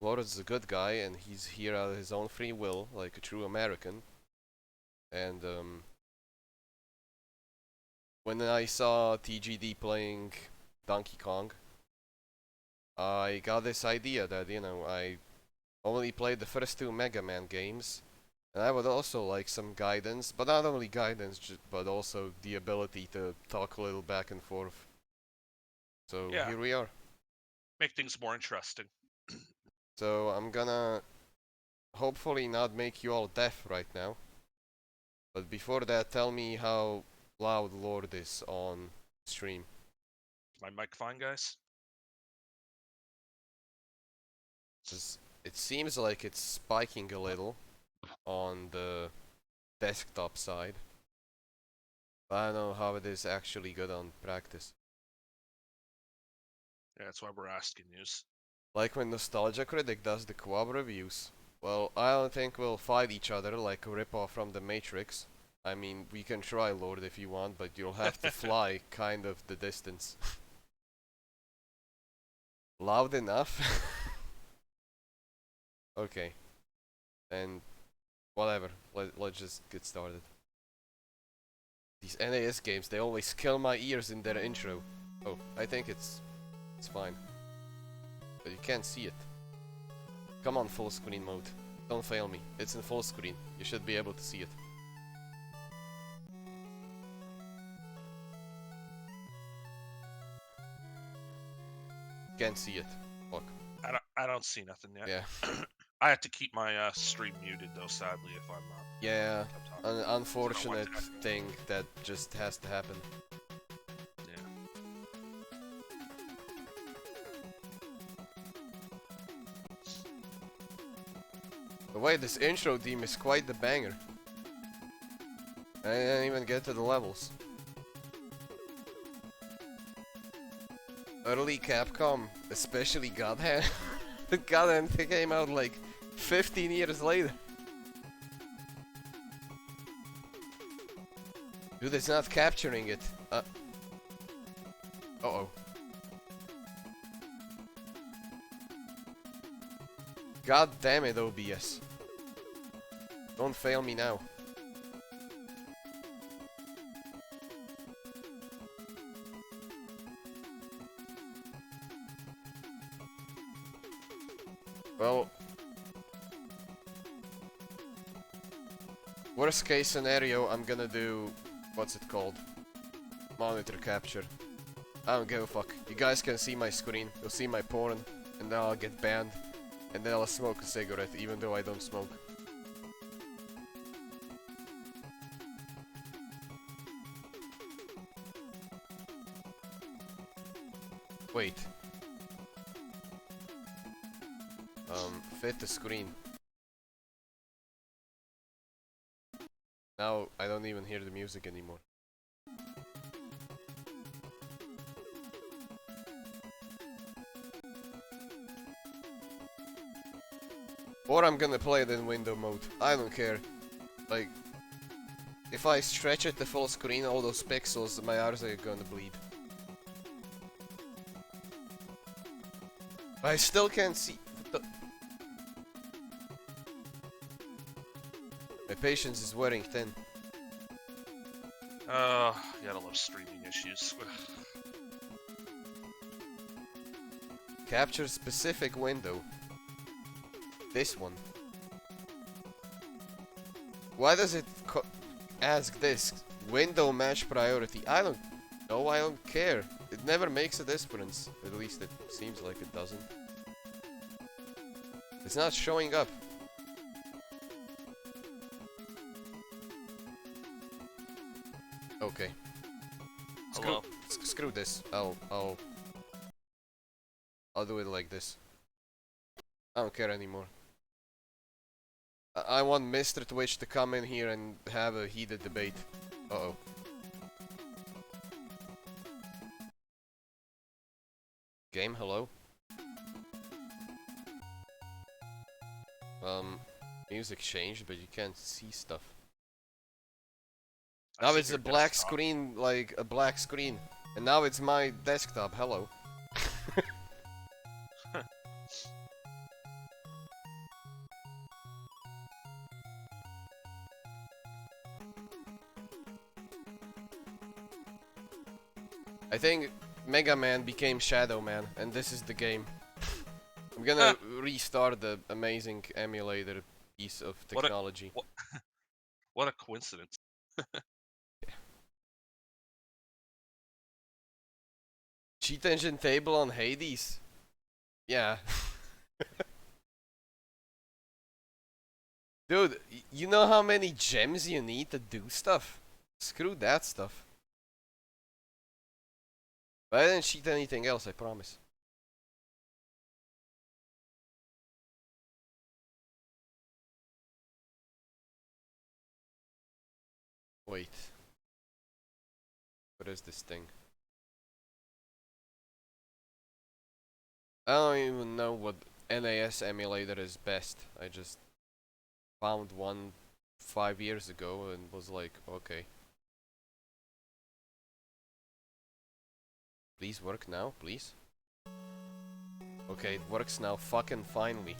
Lord is a good guy, and he's here out of his own free will, like a true American. And when I saw TGD playing Donkey Kong, I got this idea that, you know, I only played the first two Mega Man games, and I would also like some guidance, but not only guidance, but also the ability to talk a little back and forth. So Yeah. here we are. Make things more interesting. So I'm gonna hopefully not make you all deaf right now. But before that, tell me how loud Lord is on stream. My mic fine, guys? 'Cause it seems like it's spiking a little on the desktop side. But I don't know how it is actually good on practice. Yeah, that's why we're asking yous. Like when Nostalgia Critic does the co-op reviews. Well, I don't think we'll fight each other like a ripoff from The Matrix. I mean, we can try, Lord, if you want, but you'll have to fly kind of the distance. Loud enough? Okay. And whatever. Let's just get started. These NAS games, they always kill my ears in their intro. Oh, I think it's fine. But you can't see it. Come on, full screen mode. Don't fail me. It's in full screen. You should be able to see it. Can't see it. Fuck. I don't see nothing yet. Yeah. I have to keep my stream muted though, sadly, if I'm not. Yeah. An So unfortunate thing that just has to happen. Yeah. The way this intro theme is quite the banger. I didn't even get to the levels. Early Capcom, especially Godhand. The Godhand came out like 15 years later. Dude, it's not capturing it. Uh-oh. God damn it, OBS. Don't fail me now. Well, worst case scenario, I'm gonna do, what's it called? Monitor capture. I don't give a fuck. You guys can see my screen, you'll see my porn, and then I'll get banned. And then I'll smoke a cigarette, even though I don't smoke. Wait. Fit the screen. Now I don't even hear the music anymore. Or I'm gonna play it in window mode. I don't care. Like, if I stretch it to full screen, all those pixels, my eyes are gonna bleed. I still can't see. My patience is wearing thin. Gotta love streaming issues. Capture specific window. This one. Why does it ask this? Window match priority. I don't know, I don't care. It never makes a difference. At least it seems like it doesn't. It's not showing up. Okay. Hello. Screw this. I'll do it like this. I don't care anymore. I want Mr. Twitch to come in here and have a heated debate. Uh-oh. Game, hello? Music changed, but you can't see stuff. Now it's a black screen, like a black screen. And now it's my desktop, hello. I think Mega Man became Shadow Man, and this is the game. I'm gonna restart the amazing emulator piece of technology. What a coincidence. Cheat engine table on Hades? Yeah. Dude, you know how many gems you need to do stuff? Screw that stuff. But I didn't cheat anything else, I promise. Wait. What is this thing? I don't even know what NAS emulator is best. I just found one 5 years ago and was like, okay. Please work now, please. Okay, it works now, fucking finally.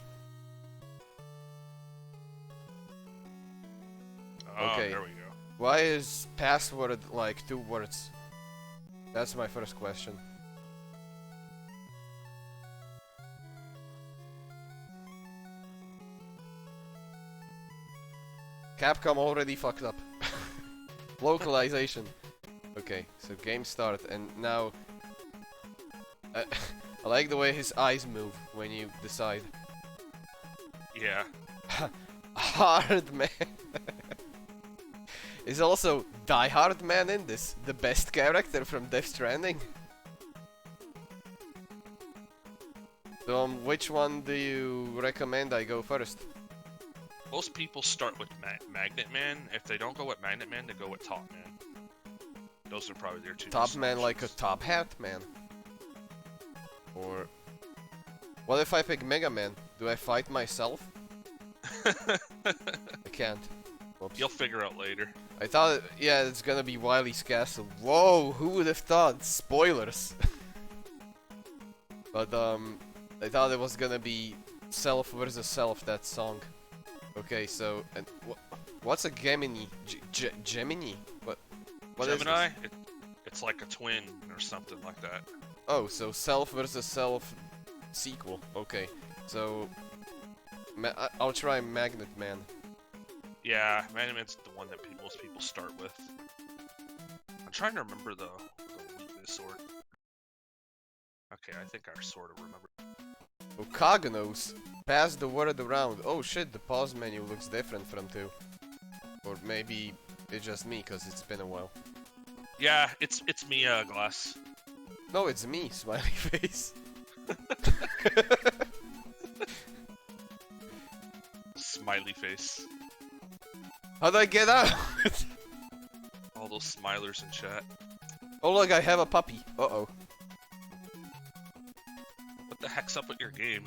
Oh, Okay. there we go. Why is password like 2 words? That's my first question. Capcom already fucked up. Localization. Okay, so game start, and now... I like the way his eyes move when you decide. Yeah. Hard Man. Is also Die Hard Man in this, the best character from Death Stranding. So, which one do you recommend I go first? Most people start with Magnet Man. If they don't go with Magnet Man, they go with Top Man. Those are probably their two. Top Man like a top hat man? Or... What if I pick Mega Man? Do I fight myself? I can't. Whoops. You'll figure out later. I thought, yeah, it's gonna be Wily's Castle. Whoa, who would have thought? Spoilers. But, I thought it was gonna be Self versus Self, that song. Okay, so, and what's a Gemini? Gemini? What Gemini? is this? It's like a twin or something like that. Oh, so Self versus Self sequel. Okay, so I'll try Magnet Man. Yeah, Magnet Man's the one that most people start with. I'm trying to remember the weakness sword. Okay, I think I sort of remember. Okaganos. Pass the word around. Oh shit, the pause menu looks different from 2. Or maybe it's just me, cause it's been a while. Yeah, it's me, Glass. No, it's me, smiley face. Smiley face. How'd I get out? All those smilers in chat. Oh look, I have a puppy. Uh-oh. What the heck's up with your game?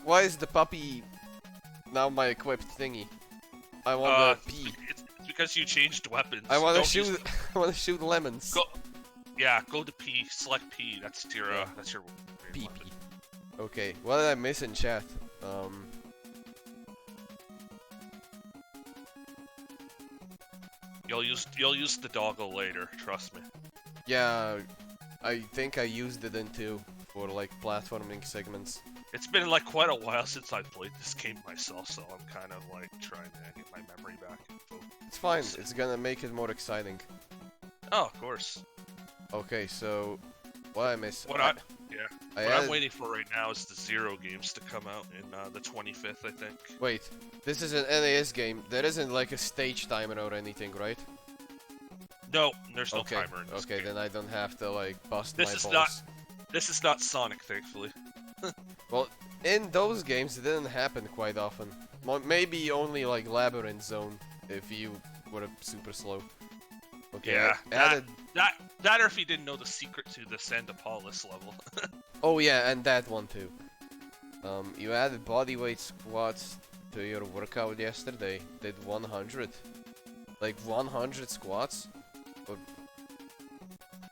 Why is the puppy now my equipped thingy? I want to pee. It's because you changed weapons. I want to Don't shoot. use- I want to shoot lemons. Go. Yeah, go to P. Select P. That's your. That's your. Pee weapon. pee. Okay, what did I miss in chat? You'll use the doggo later. Trust me. Yeah, I think I used it in 2 for like platforming segments. It's been like quite a while since I played this game myself, so I'm kind of like trying to get my memory back. It's fine. It's gonna make it more exciting. Oh, of course. Okay, so what I miss? What I'm waiting for right now is the Zero games to come out in the 25th, I think. Wait, this is an NAS game. There isn't like a stage timer or anything, right? No, there's no Okay. timer in this Okay, game. then I don't have to like bust This my is balls. This is not Sonic, thankfully. Well, in those games, it didn't happen quite often. Maybe only like Labyrinth Zone if you were super slow. Okay, Yeah, I added. that or if you didn't know the secret to the Sandopolis level. Oh yeah, and that one too. You added bodyweight squats to your workout yesterday. Did 100. Like 100 squats? Or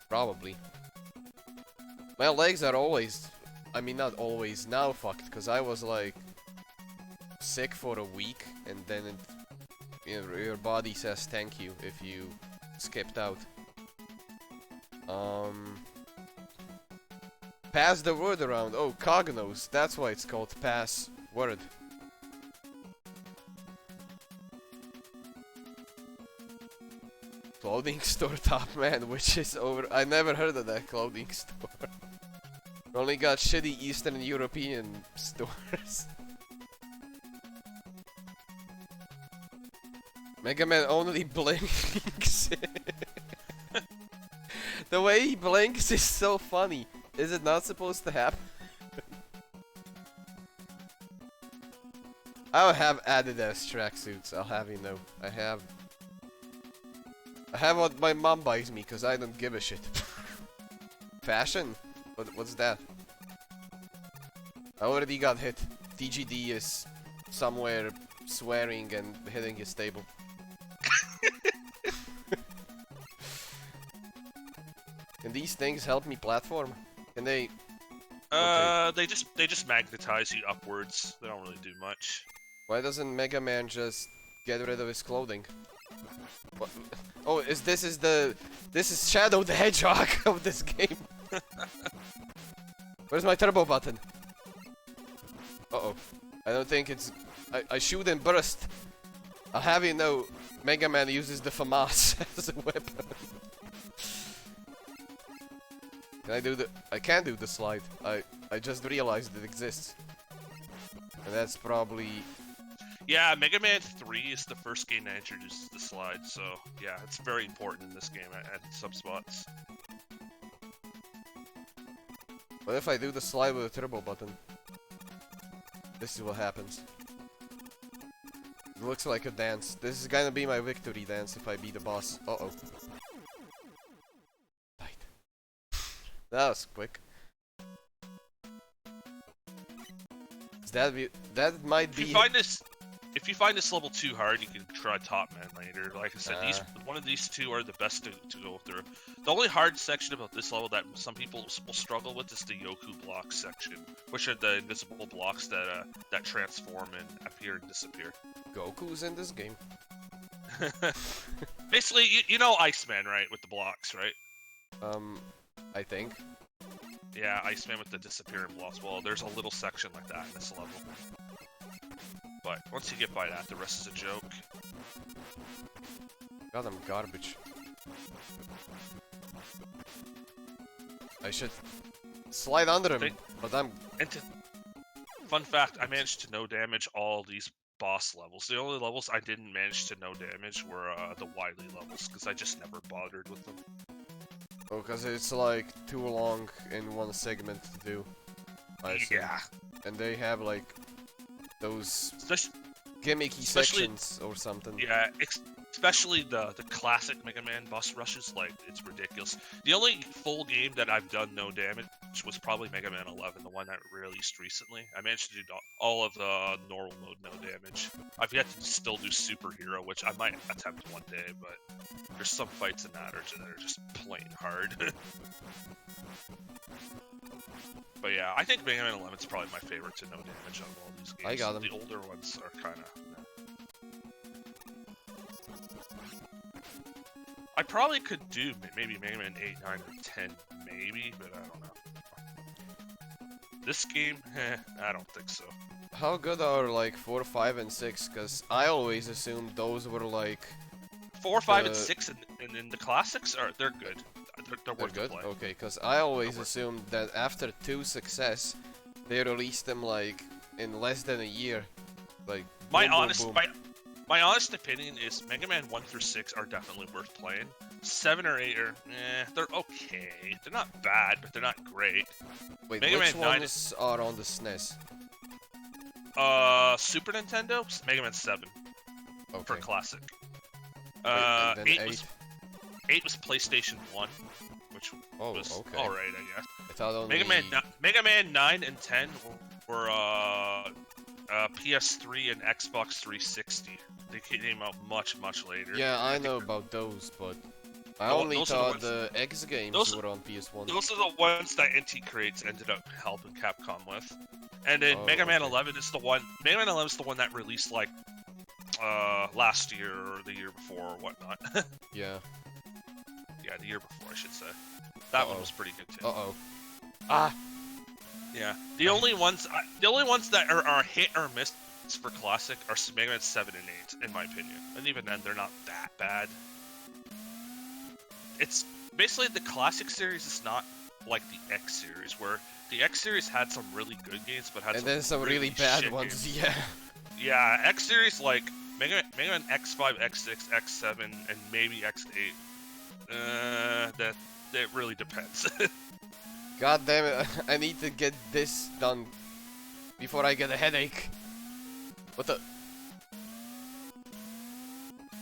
probably. My legs are always, I mean not always, now fucked, because I was like sick for a week, and then your body says thank you if you skipped out. Pass the word around. Oh, Cognos. That's why it's called pass word. Clothing store top man, which is over. I never heard of that clothing store. Only got shitty Eastern European stores. Mega Man only blinks. The way he blinks is so funny. Is it not supposed to happen? I'll have Adidas tracksuits. I'll have you know. I have what my mom buys me because I don't give a shit. Fashion? What's that? I already got hit. TGD is somewhere swearing and hitting his table. Can these things help me platform? Can they? Okay. They just magnetize you upwards. They don't really do much. Why doesn't Mega Man just get rid of his clothing? What? Oh, this is Shadow the Hedgehog of this game. Where's my turbo button? Uh-oh. I don't think it's... I shoot and burst. I'll have you know, Mega Man uses the FAMAS as a weapon. Can I do the... I can do the slide. I just realized it exists. And that's probably... Yeah, Mega Man 3 is the first game that introduces the slide, so yeah, it's very important in this game at some spots. What if I do the slide with a turbo button? This is what happens. It looks like a dance. This is gonna be my victory dance if I beat the boss. Uh-oh. Right. That was quick. That might be... If you find this level too hard, you can try Top Man later. Like I said, one of these two are the best to go through. The only hard section about this level that some people will struggle with is the Yoku blocks section, which are the invisible blocks that that transform and appear and disappear. Goku's in this game. Basically, you know Iceman, right? With the blocks, right? I think. Yeah, Iceman with the disappearing blocks. Well, there's a little section like that in this level. But once you get by that, the rest is a joke. God, I'm garbage. I should slide under him, but I'm... Fun fact, I managed to no damage all these boss levels. The only levels I didn't manage to no damage were the Wily levels, because I just never bothered with them. Oh, because it's like too long in one segment to do. I assume. Yeah. And they have like those gimmicky sections or something. Yeah, especially the classic Mega Man boss rushes, like, it's ridiculous. The only full game that I've done no damage was probably Mega Man 11, the one that released recently. I managed to do all of the normal mode no damage. I've yet to still do Superhero, which I might attempt one day, but there's some fights in that are just plain hard. But yeah, I think Mega Man 11 is probably my favorite to no damage out of all these games. I got them. The older ones are kind of... I probably could do maybe Mega Man 8, 9, or 10, maybe, but I don't know. This game, I don't think so. How good are like 4, 5, and 6? Because I always assumed those were like... 4, 5, and 6 in the classics, they're good. They're worth good? the play. Okay, because I always assumed that after 2 success, they released them like in less than a year. Like, my boom, honest boom, boom. My honest opinion is Mega Man 1 through 6 are definitely worth playing. 7 or 8 are, they're okay. They're not bad, but they're not great. Wait, Mega which Man 9 ones are on the SNES? Super Nintendo, Mega Man 7 for Okay. classic. And then 8 was PlayStation 1, which was okay. alright, I guess. I thought only... Mega Man 9 and 10 were PS3 and Xbox 360. They came out much later. Yeah, I know about those, but I only thought the X games were on PS1. Those are the ones that NT Creates ended up helping Capcom with. And then Mega Man 11 is the one. Mega Man 11 is the one that released like last year or the year before or whatnot. Yeah. Yeah, the year before, I should say. That one was pretty good too. Uh-oh. Ah! Yeah. The only ones that are hit or miss for classic are Mega Man 7 and 8, in my opinion. And even then, they're not that bad. It's basically the classic series is not like the X series, where the X series had some really good games, but had some really bad ones. Games. Yeah. Yeah, X series like Mega Man X5, X6, X7, and maybe X8. That really depends. God damn it! I need to get this done before I get a headache. What the?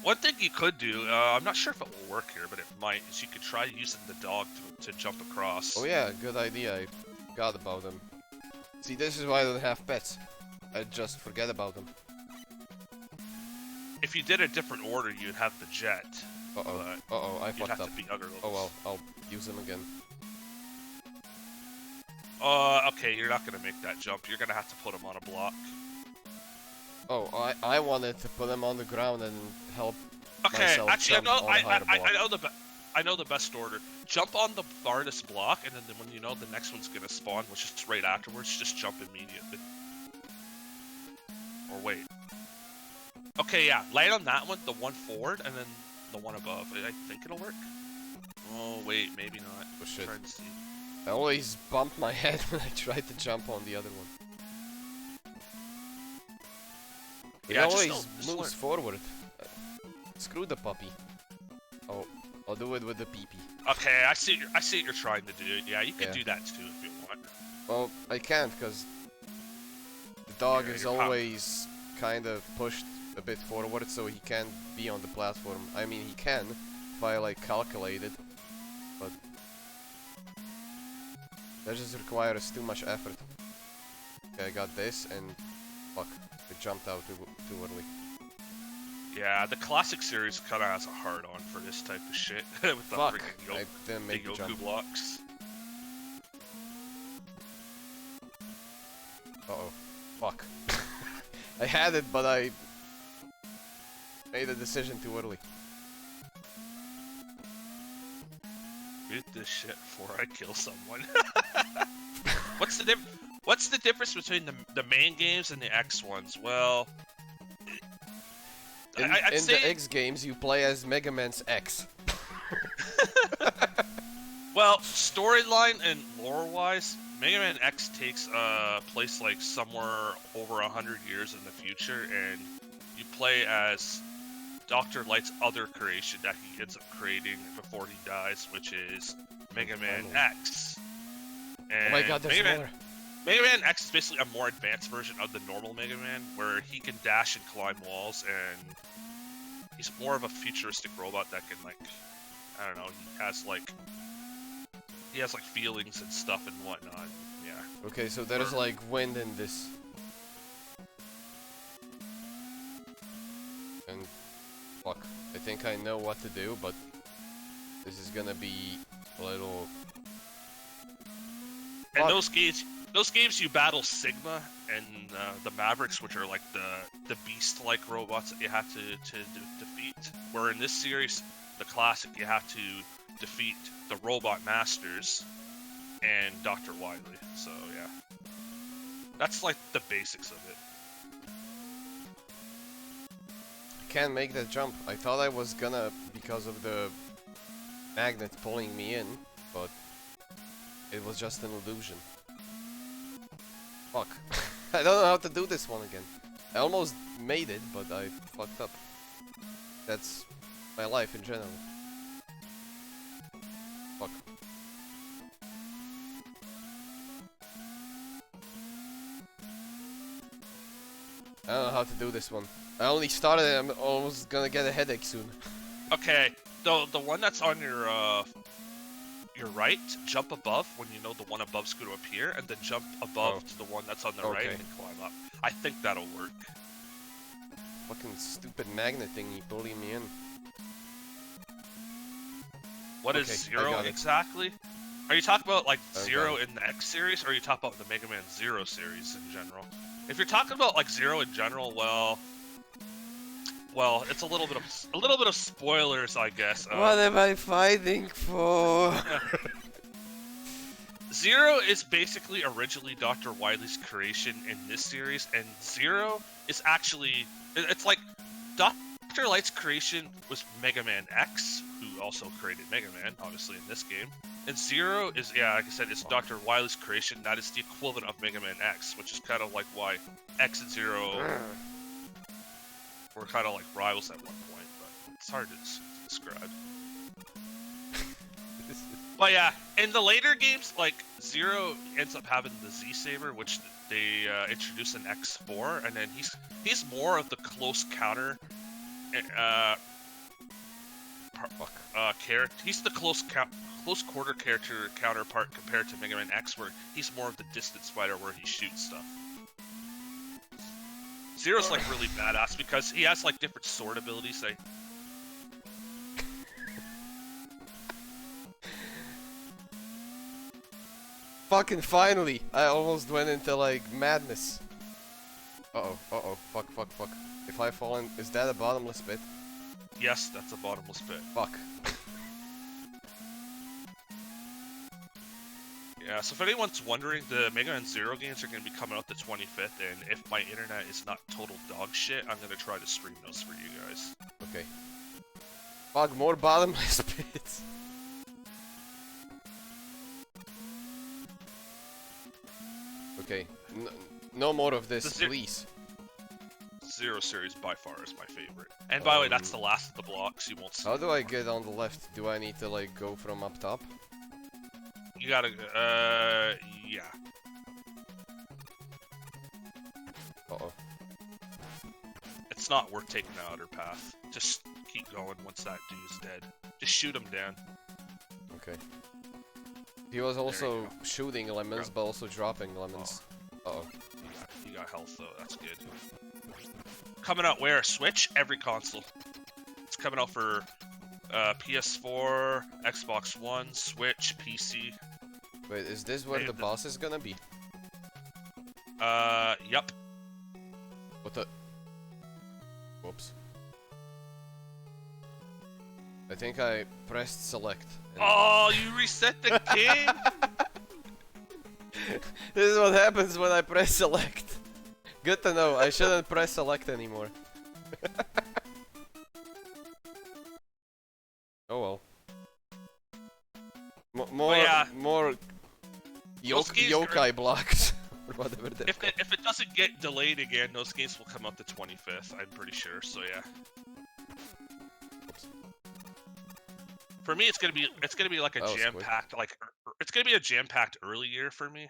One thing you could do, I'm not sure if it will work here, but it might, is you could try using the dog to jump across. Oh yeah, good idea. I forgot about them. See, this is why I don't have pets. I just forget about them. If you did a different order, you'd have the jet. Uh-oh. Uh-oh, I fucked up. To beat other levels. Oh well, I'll use them again. Okay, you're not gonna make that jump. You're gonna have to put him on a block. Oh, I wanted to put them on the ground and help myself actually, jump on a higher block. I know the best order. Jump on the farthest block, and then when you know the next one's gonna spawn, which is right afterwards, just jump immediately. Or wait. Okay, yeah, land on that one, the one forward, and then the one above. I think it'll work. Oh wait, maybe not. Oh shit. Trying to see. I always bump my head when I try to jump on the other one. It always moves forward. Screw the puppy. Oh, I'll do it with the pee-pee. Okay, I see what you're trying to do. Yeah, you can do that too if you want. Well, I can't because the dog is always kind of pushed a bit forward, so he can't be on the platform. I mean, he can if I like calculate it, but that just requires too much effort. Okay, I got this, and fuck, I jumped out too early. Yeah, the classic series kind of has a hard-on for this type of shit. With the fuck, I didn't make the Goku jump. blocks. Uh-oh. Fuck. I had it, but I made a decision too early. Read this shit before I kill someone. What's the difference between the main games and the X ones? Well, in the X games, you play as Mega Man's X. Well, storyline and lore-wise, Mega Man X takes place like somewhere over 100 years in the future, and you play as Dr. Light's other creation that he ends up creating before he dies, which is Mega Man X. And oh my god, there's more. Mega Man X is basically a more advanced version of the normal Mega Man, where he can dash and climb walls, and he's more of a futuristic robot that can, like, I don't know, he has like feelings and stuff and whatnot. Yeah. Okay, so there's like wind in this. And fuck, I think I know what to do, but this is gonna be a little. And those games you battle Sigma and the Mavericks, which are like the beast-like robots that you have to defeat. Where in this series, the classic, you have to defeat the Robot Masters and Dr. Wily. So yeah, that's like the basics of it. I can't make that jump. I thought I was gonna because of the magnet pulling me in, but it was just an illusion. Fuck. I don't know how to do this one again. I almost made it, but I fucked up. That's my life in general. Fuck. I don't know how to do this one. I only started it, I'm almost gonna get a headache soon. Okay, the one that's on your right, jump above when you know the one above's going to appear, and then jump above to the one that's on the right and climb up. I think that'll work. Fucking stupid magnet thingy pulling me in. What is Zero exactly? Are you talking about like Zero in the X series, or are you talking about the Mega Man Zero series in general? If you're talking about like Zero in general, well, it's a little bit of spoilers, I guess. What am I fighting for? Zero is basically originally Dr. Wily's creation in this series, and Zero is actually, it's like Dr. Light's creation was Mega Man X, who also created Mega Man, obviously in this game. And Zero is, yeah, like I said, it's Dr. Wily's creation. That is the equivalent of Mega Man X, which is kind of like why X and Zero were kind of like rivals at one point, but it's hard to describe. But yeah, in the later games, like Zero ends up having the Z Saber, which they introduce in X4, and then he's more of the close counter character. He's the close quarter character counterpart compared to Mega Man X, where he's more of the distance fighter, where he shoots stuff. Zero's like really badass because he has like different sword abilities. Like, Fucking finally! I almost went into like madness. Uh-oh, fuck. If I fall in, is that a bottomless pit? yes, that's a bottomless pit. Fuck. Yeah, so if anyone's wondering, the Mega Man Zero games are going to be coming out the 25th, and if my internet is not total dog shit, I'm going to try to stream those for you guys. Okay. Fuck, more bottomless pits. Okay, no more of this, please. Zero series by far is my favorite. And by the way, that's the last of the blocks. You won't see. How do I get on the left? Do I need to like go from up top? You gotta, yeah. Uh-oh. It's not worth taking the outer path. Just keep going once that dude's dead. Just shoot him down. Okay. He was also shooting lemons, but also dropping lemons. Uh-oh. You got health, though. That's good. Coming out where? Switch? Every console. It's coming out for PS4, Xbox One, Switch, PC. Wait, is this where the boss is gonna be? Yup. What the? Whoops. I think I pressed select. Oh, you reset the game? This is what happens when I press select. Good to know, I shouldn't press select anymore. Oh well. More yokai blocks. Or whatever they're called. If it doesn't get delayed again, those games will come out the 25th, I'm pretty sure, so yeah. For me, it's gonna be like a jam-packed, it's gonna be a jam-packed early year for me,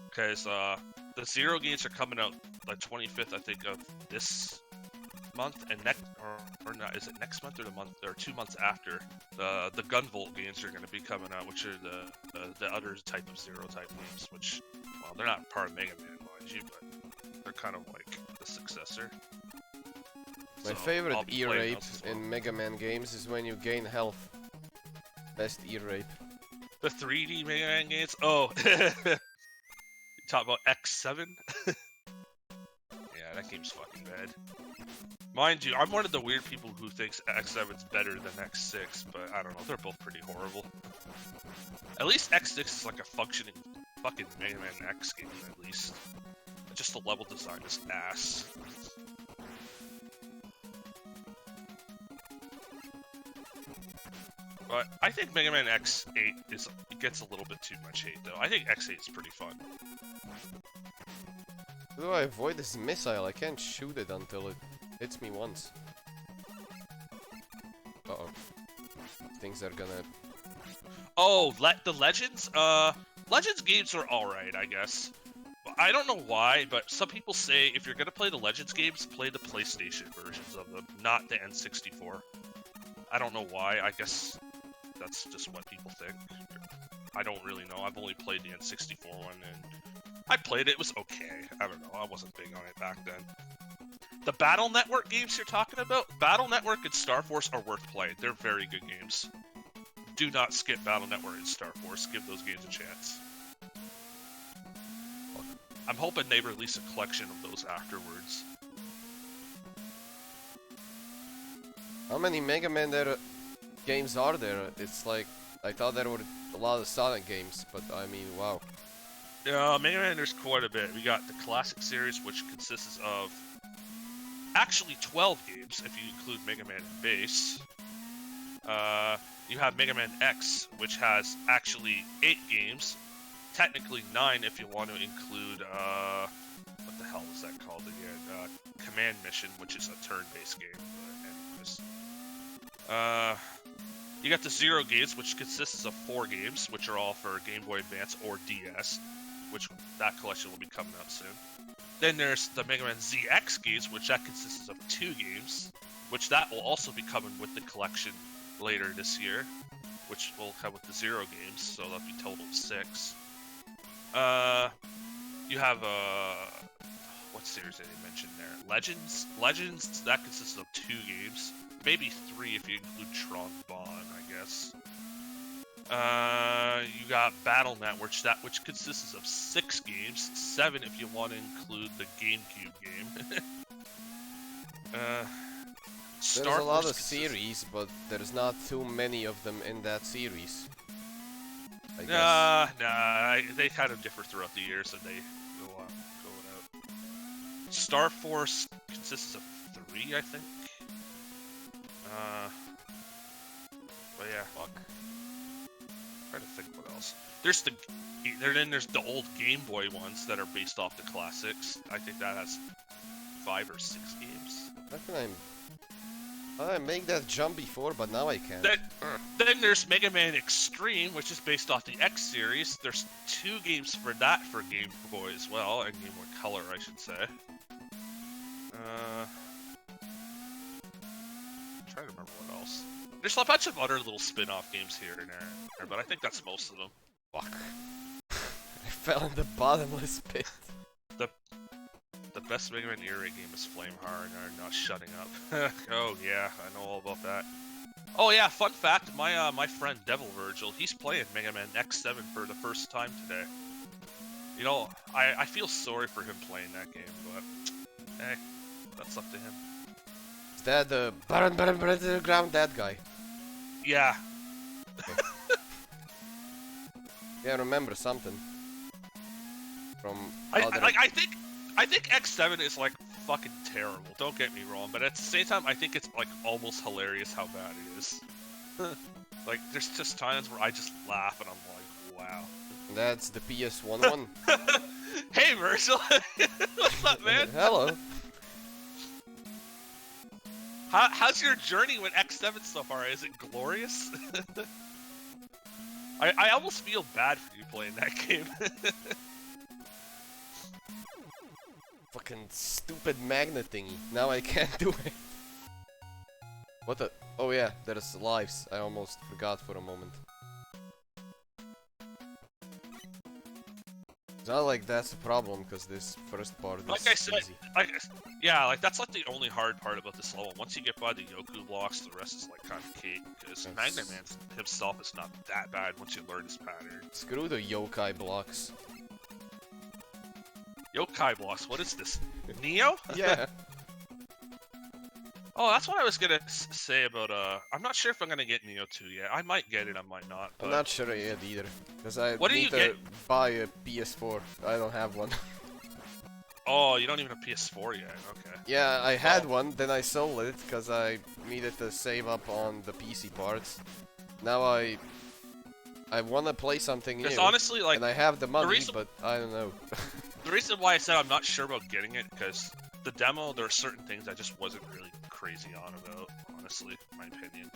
because the Zero games are coming out the 25th, I think, of this month, and or not? Is it next month or the month or 2 months after? The Gunvolt games are gonna be coming out, which are the other type of Zero type games, which, well, they're not part of Mega Man, mind you, but they're kind of like the successor. My favorite E-rape in Mega Man games is when you gain health. Best E-rape. The 3D Mega Man games? Oh. You talk about X7? Yeah, that game's fucking bad. Mind you, I'm one of the weird people who thinks X7's better than X6, but I don't know, they're both pretty horrible. At least X6 is like a functioning fucking Mega Man X game, at least. Just the level design is ass. But I think Mega Man X8 gets a little bit too much hate, though. I think X8 is pretty fun. How do I avoid this missile? I can't shoot it until it hits me once. Uh-oh. Things are gonna... Oh, the Legends? Legends games are alright, I guess. I don't know why, but some people say if you're gonna play the Legends games, play the PlayStation versions of them, not the N64. I don't know why, I guess that's just what people think. I don't really know, I've only played the N64 one, and I played it, it was okay. I don't know, I wasn't big on it back then. The Battle Network games you're talking about, Battle Network and Star Force are worth playing. They're very good games. Do not skip Battle Network and Star Force, give those games a chance. I'm hoping they release a collection of those afterwards. How many Mega Man games are there? It's like I thought there were a lot of Sonic games, but I mean, wow. Yeah, Mega Man, there's quite a bit. We got the Classic Series, which consists of actually 12 games, if you include Mega Man and Base. You have Mega Man X, which has actually 8 games. Technically 9 if you want to include, what the hell is that called again? Command Mission, which is a turn-based game. You got the Zero games, which consists of 4 games, which are all for Game Boy Advance or DS, which that collection will be coming out soon. Then there's the Mega Man ZX games, which that consists of 2 games, which that will also be coming with the collection later this year, which will come with the Zero games, so that'll be total of 6. You have what series did I mention there? Legends. Legends that consists of 2 games, maybe 3 if you include Tron Bonne, I guess. You got BattleNet, which consists of 6 games, 7 if you want to include the GameCube game. There's a lot of series, but there's not too many of them in that series. I guess. Nah, they kind of differ throughout the years, and they go out. Star Force consists of 3, I think. But yeah, fuck. Trying to think what else. There's the old Game Boy ones that are based off the classics. I think that has 5 or 6 games. How can I make that jump before, but now I can't. Then there's Mega Man Extreme, which is based off the X series. There's 2 games for that for Game Boy as well, and Game Boy Color, I should say. I'm trying to remember what else. There's a bunch of other little spin-off games here and there, but I think that's most of them. Fuck. I fell in the bottomless pit. The best Mega Man era game is Flame Heart and are not shutting up. Oh yeah, I know all about that. Oh yeah, fun fact, my friend Devil Virgil, he's playing Mega Man X7 for the first time today. You know, I feel sorry for him playing that game, but hey, that's up to him. Is that the Baron to the ground, that guy? Yeah. Okay. Yeah, remember something. From I think X7 is like fucking terrible, don't get me wrong, but at the same time I think it's like almost hilarious how bad it is. Like there's just times where I just laugh and I'm like, wow. That's the PS1 one. Hey Virgil! What's up, man? Hello. How's your journey with X7 so far? Is it glorious? I almost feel bad for you playing that game. Fucking stupid magnet thingy. Now I can't do it. What the? Oh yeah, there's lives. I almost forgot for a moment. It's not like that's a problem, because this first part is like I said, easy. Yeah, like that's like the only hard part about this level. Once you get by the Yoku blocks, the rest is like kind of cake. Because Magnet Man himself is not that bad once you learn his pattern. Screw the yokai blocks. Yokai blocks? What is this? Neo? Yeah. Oh, that's what I was gonna say about I'm not sure if I'm gonna get Neo 2 yet. I might get it, I might not. But... I'm not sure yet either. Because I what need to buy a PS4. I don't have one. Oh, you don't even have PS4 yet, okay. Yeah, I had one, then I sold it because I needed to save up on the PC parts. Now I want to play something new, honestly, like, and I have the money, but I don't know. The reason why I said I'm not sure about getting it, because the demo, there are certain things I just wasn't really crazy on about, honestly, in my opinion.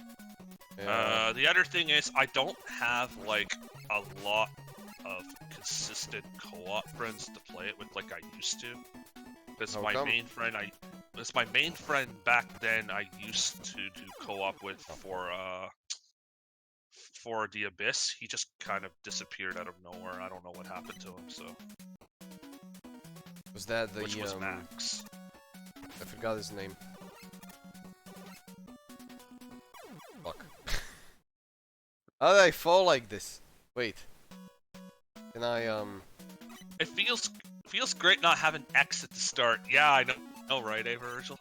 Yeah. The other thing is, I don't have, like, a lot of consistent co-op friends to play it with like I used to. Because my main friend back then I used to do co-op with for the Abyss. He just kind of disappeared out of nowhere. I don't know what happened to him, so. Was that the, which was Max. I forgot his name. Fuck. How did I fall like this? Wait. Can I, It feels great not having X at the start. Yeah, I know. Oh, right, Virgil?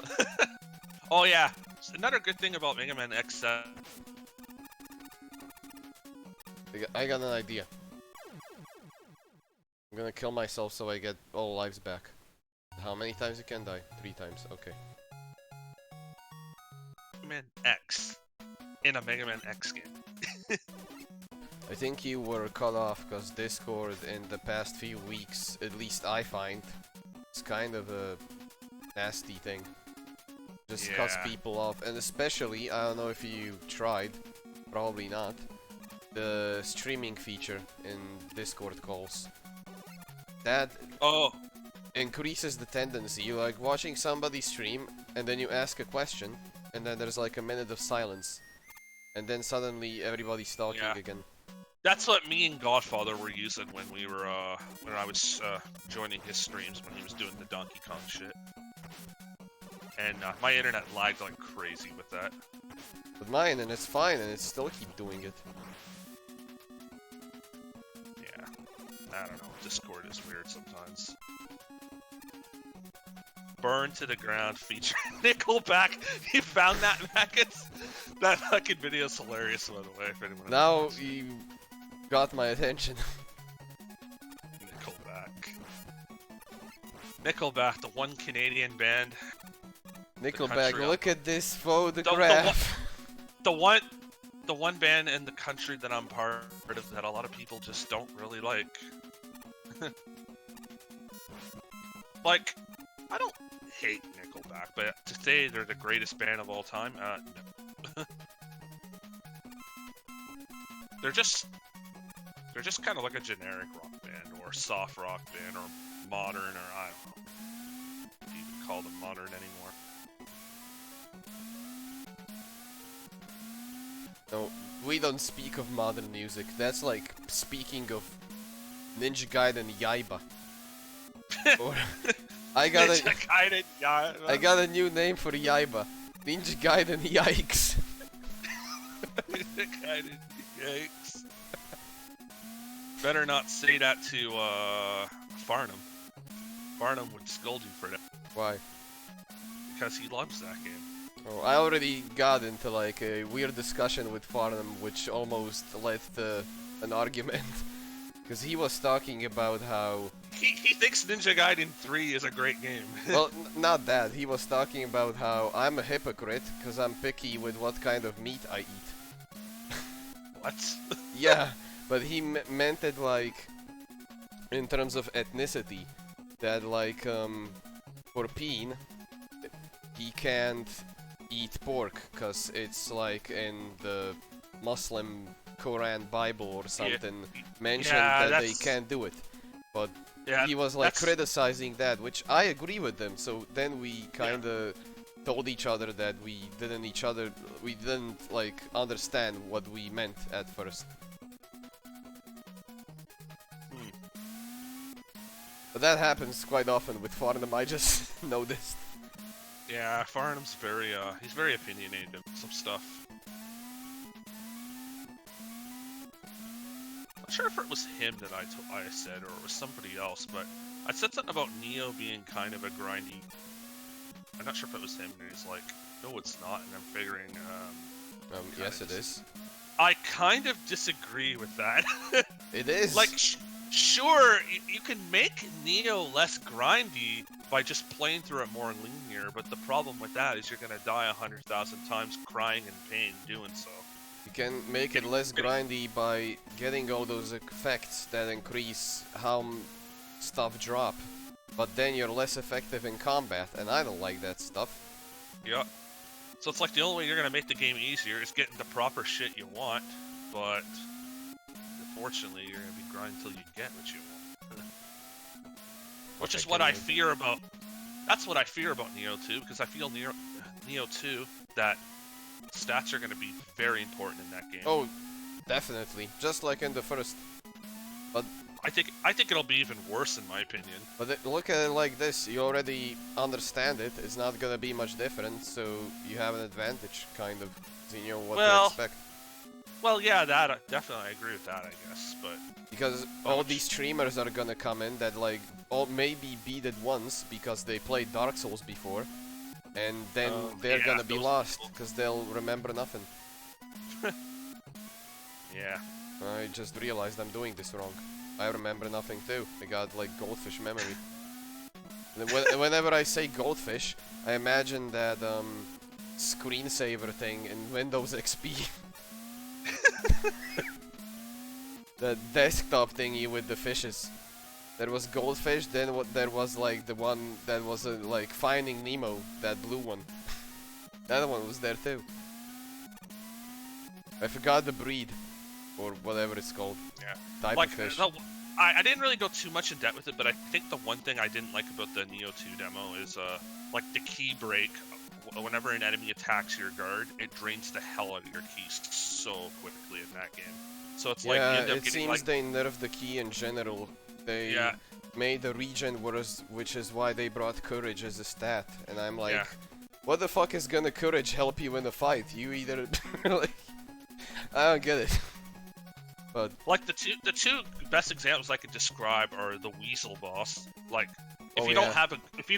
Oh, yeah. Another good thing about Mega Man X7 I got an idea. I'm gonna kill myself so I get all lives back. How many times you can die? 3 times, okay. Mega Man X in a Mega Man X game. I think you were cut off because Discord in the past few weeks, at least I find, it's kind of a nasty thing. Just cuts people off, and especially, I don't know if you tried, probably not, the streaming feature in Discord calls. That increases the tendency. You like watching somebody stream, and then you ask a question, and then there's like a minute of silence, and then suddenly everybody's talking again. That's what me and Godfather were using when we were when I was joining his streams when he was doing the Donkey Kong shit. And my internet lagged like crazy with that. But mine, and it's fine, and it still keep doing it. Yeah, I don't know. Discord is weird sometimes. Burn to the Ground feature Nickelback. You found that, Mackets? That fucking video's hilarious, by the way. If anyone now you got my attention. Nickelback, the one Canadian band. Nickelback, look at this photograph. The one band in the country that I'm part of that a lot of people just don't really like. Like, I don't hate Nickelback, but to say they're the greatest band of all time, no. They're just kind of like a generic rock band, or soft rock band, or modern, or I don't know if you even call them modern anymore. No, we don't speak of modern music. That's like speaking of Ninja Gaiden Yaiba. Or I got a new name for Yaiba. Ninja Gaiden Yikes. Ninja Gaiden Yikes. Better not say that to Farnham. Farnham would scold you for that. Why? Because he loves that game. Oh, I already got into like a weird discussion with Farnham, which almost led to an argument. Because he was talking about how... He thinks Ninja Gaiden 3 is a great game. Well, not that. He was talking about how I'm a hypocrite because I'm picky with what kind of meat I eat. What? Yeah, but he meant it like... in terms of ethnicity. That like, for Peen, he can't eat pork because it's like in the Muslim Quran Bible or something mentioned that they can't do it. But he was like criticizing that, which I agree with them. So then we kinda told each other that we didn't like understand what we meant at first. But that happens quite often with Farnham, I just noticed. Yeah, Farnham's very, he's very opinionated with some stuff. I'm not sure if it was him that I said, or it was somebody else, but I said something about Neo being kind of a grindy... I'm not sure if it was him, and he's like, no it's not, and I'm figuring, yes it is. I kind of disagree with that. It is! Like, sure, you can make Neo less grindy by just playing through it more linear, but the problem with that is you're gonna die 100,000 times crying in pain doing so. You can make it less grindy by getting all those effects that increase how stuff drop, but then you're less effective in combat, and I don't like that stuff. Yeah. So it's like the only way you're gonna make the game easier is getting the proper shit you want, but unfortunately you're gonna be grinding until you get what you want. Which is what I fear about... That's what I fear about Neo 2, because I feel Neo 2 that stats are going to be very important in that game. Oh, definitely. Just like in the first. But I think it'll be even worse in my opinion. But look at it like this. You already understand it. It's not going to be much different, so you have an advantage, kind of. You know what to expect. Well, yeah, that definitely I agree with that, I guess, but because all these streamers are gonna come in that like maybe beat it once because they played Dark Souls before, and then they're gonna be lost because they'll remember nothing. Yeah, I just realized I'm doing this wrong. I remember nothing too. I got like goldfish memory. And whenever I say goldfish, I imagine that screensaver thing in Windows XP. The desktop thingy with the fishes. There was goldfish, then there was like the one that was like Finding Nemo, that blue one. That one was there too. I forgot the breed, or whatever it's called. Yeah. Type Like, of fish. I didn't really go too much in depth with it, but I think the one thing I didn't like about the Neo 2 demo is like the key break. Whenever an enemy attacks your guard, it drains the hell out of your keys so quickly in that game. So it's like you Yeah, end up it getting seems like they nerfed the key in general. They yeah, made the regen worse, which is why they brought courage as a stat. And I'm like, Yeah. what the fuck is gonna courage help you in a fight? You either like, I don't get it. But like the two best examples I could describe are the Weasel boss. Like if Oh, you yeah.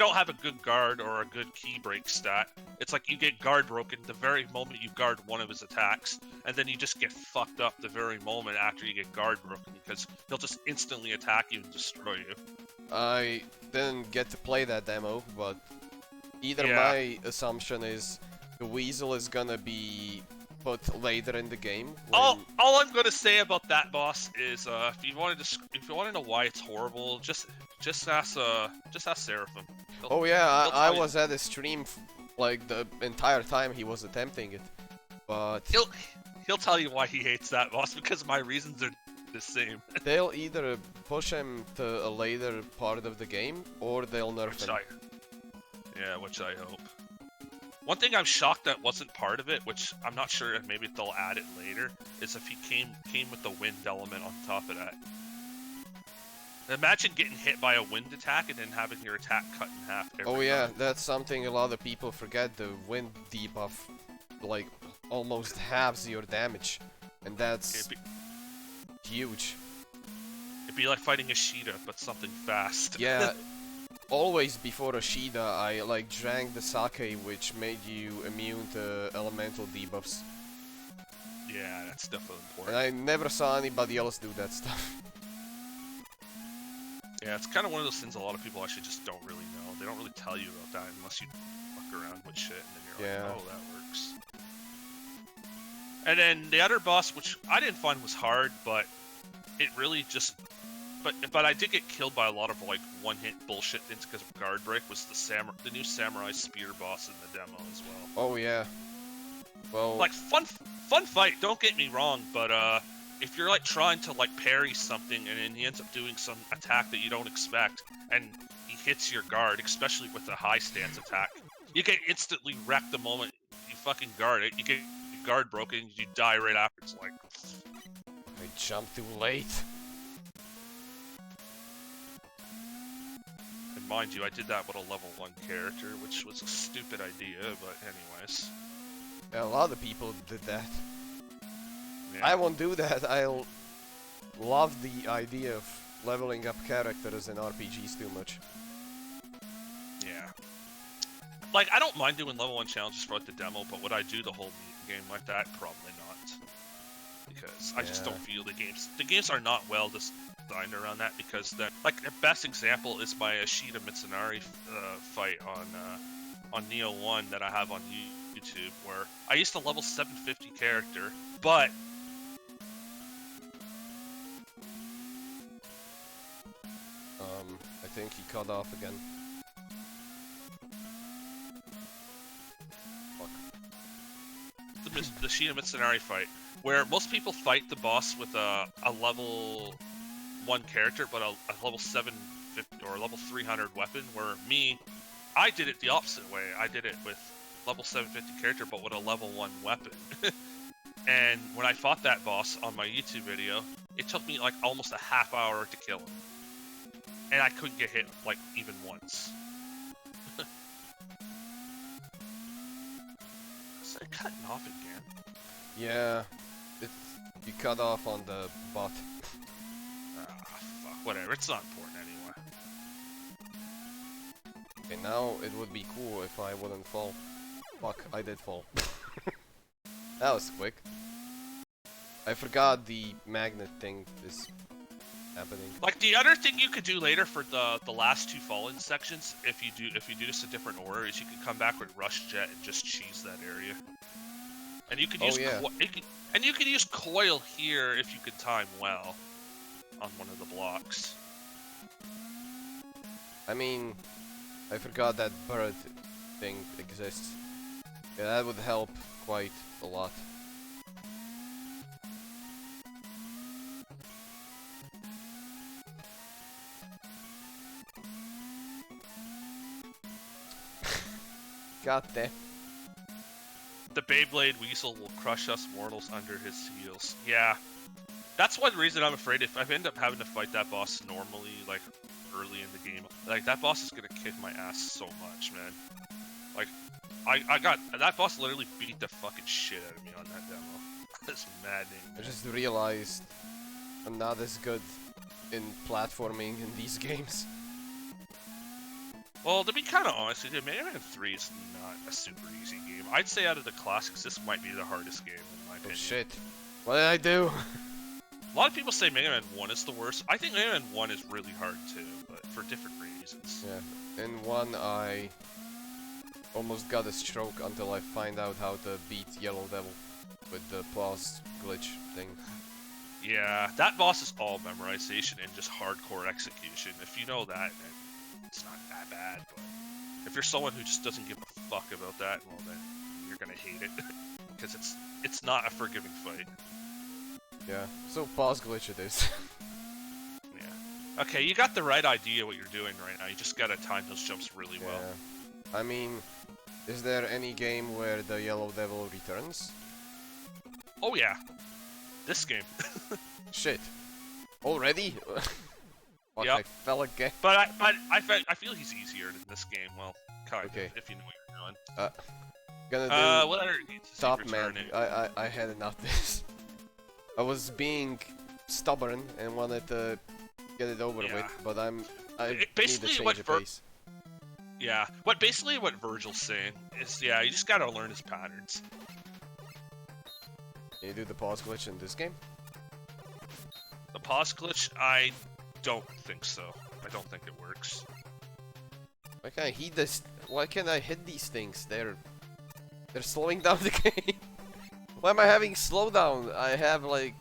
don't have a good guard or a good key break stat, it's like you get guard broken the very moment you guard one of his attacks, and then you just get fucked up the very moment after you get guard broken because he'll just instantly attack you and destroy you. I didn't get to play that demo, but either Yeah. my assumption is the Weasel is gonna be put later in the game. All I'm gonna say about that boss is if you want to know why it's horrible, just ask Seraphim. Oh yeah, he'll I tell you. was at his stream like the entire time he was attempting it, but He'll tell you why he hates that boss because my reasons are the same. they'll either push him to a later part of the game or they'll nerf him. Which I hope. One thing I'm shocked that wasn't part of it, which I'm not sure if maybe they'll add it later, is if he came with the wind element on top of that. Imagine getting hit by a wind attack and then having your attack cut in half. Oh yeah, that's something a lot of people forget. The wind debuff, like, almost halves your damage, and that's huge. It'd be like fighting a Sheeta, but something fast. Yeah, always before Ashida, I like drank the sake, which made you immune to elemental debuffs. Yeah, that's definitely And important. I never saw anybody else do that stuff. Yeah, it's kind of one of those things a lot of people actually just don't really know. They don't really tell you about that unless you fuck around with shit, and then you're Yeah. like, oh, that works. And then the other boss, which I didn't find was hard, but it really just... But I did get killed by a lot of like one-hit bullshit things because of guard break, was the new samurai spear boss in the demo as well. Oh yeah. Well, Like fun fight, don't get me wrong, but if you're like trying to like parry something and then he ends up doing some attack that you don't expect and he hits your guard, especially with a high stance attack, you get instantly wrecked the moment you fucking guard it. You get your guard broken, you die right after. It's like, I jumped too late. and mind you, I did that with a level 1 character, which was a stupid idea, but anyways. Yeah, a lot of people did that. Yeah. I won't do that. I'll love the idea of leveling up characters in RPGs too much. Yeah. Like, I don't mind doing level 1 challenges for like the demo, but would I do the whole game like that? Probably not. Because I just Yeah. don't feel the games are not well designed around that, because like the best example is my Ashita Mitsunari fight on Neo 1 that I have on YouTube, where I used to level 750 character, but I think he cut off again. Fuck. the Ashita Mitsunari fight, where most people fight the boss with a level 1 character, but a level 750 or a level 300 weapon, where I did it the opposite way. I did it with level 750 character, but with a level 1 weapon. And when I fought that boss on my YouTube video, it took me like almost a half hour to kill him. And I couldn't get hit like even once. So cutting off again. Yeah, you cut off on the bot. Ah, fuck, whatever. It's not important anyway. Okay, now it would be cool if I wouldn't fall. Fuck, I did fall. That was quick. I forgot the magnet thing is happening. Like the other thing you could do later for the last 2 Fallen sections, if you do this a different order, is you can come back with Rush Jet and just cheese that area. And you could use you could use Coil here if you could time well on one of the blocks. I mean, I forgot that bird thing exists. Yeah, that would help quite a lot. God damn. The Beyblade Weasel will crush us mortals under his heels. Yeah. That's one reason I'm afraid if I end up having to fight that boss normally, like, early in the game, like, that boss is gonna kick my ass so much, man. Like, that boss literally beat the fucking shit out of me on that demo. It's maddening, man. I just realized I'm not as good in platforming in these games. Well, to be kind of honest with you, Mega Man 3 is not a super easy game. I'd say out of the classics, this might be the hardest game, in my opinion. Oh shit. What did I do? A lot of people say Mega Man 1 is the worst. I think Mega Man 1 is really hard too, but for different reasons. Yeah. In 1, I almost got a stroke until I find out how to beat Yellow Devil with the pause glitch thing. Yeah, that boss is all memorization and just hardcore execution. If you know that, then it's not that bad, but if you're someone who just doesn't give a fuck about that, well then you're gonna hate it. Because it's not a forgiving fight. Yeah, so pause glitch it is. Yeah. Okay, you got the right idea what you're doing right now, you just gotta time those jumps really well. I mean, is there any game where the Yellow Devil returns? Oh yeah. This game. Shit. Already? Fuck, Yep. I fell again. But I feel he's easier than this game. Well, kind of, if you know what you're doing. Gonna do what other games is he Top Man. returning? I had enough of this. I was being stubborn and wanted to get it over with, but I need to change the pace. Yeah, what Virgil's saying is, yeah, you just gotta learn his patterns. Can you do the pause glitch in this game? The pause glitch, I don't think so. I don't think it works. Why can't I hit this? Why can't I hit these things? They're slowing down the game. Why am I having slowdown? I have like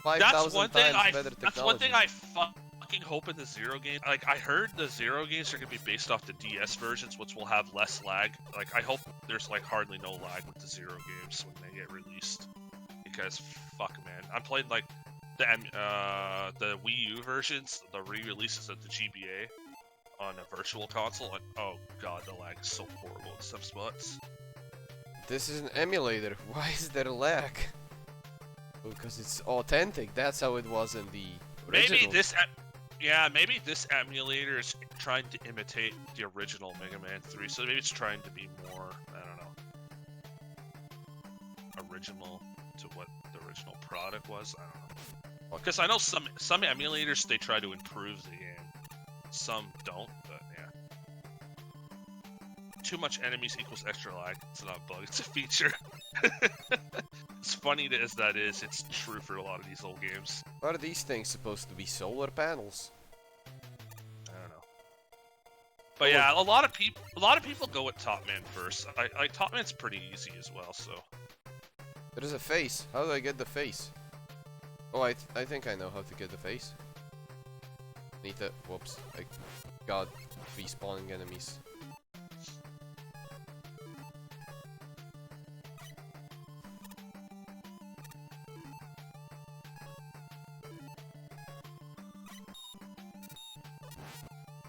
5,000 times better technology. That's one thing I fucking hope in the Zero game. Like, I heard the Zero games are gonna be based off the DS versions, which will have less lag. Like, I hope there's like hardly no lag with the Zero games when they get released. Because fuck, man, I'm playing like the Wii U versions, the re-releases of the GBA on a virtual console, and oh god, the lag is so horrible in some spots. This is an emulator. Why is there lag? Because it's authentic. That's how it was in the original. Maybe this emulator is trying to imitate the original Mega Man 3, so maybe it's trying to be more, I don't know, original to what the original product was. I don't know. Because I know some emulators, they try to improve the game. Some don't, but yeah. Too much enemies equals extra lag. It's not a bug, it's a feature. As funny as that is, it's true for a lot of these old games. Are these things supposed to be solar panels? I don't know. But yeah, a lot of people go with Top Man first. Top Man's pretty easy as well, so. There's a face. How do I get the face? Oh, I think I know how to get the face. Need to. Whoops. I got respawning enemies.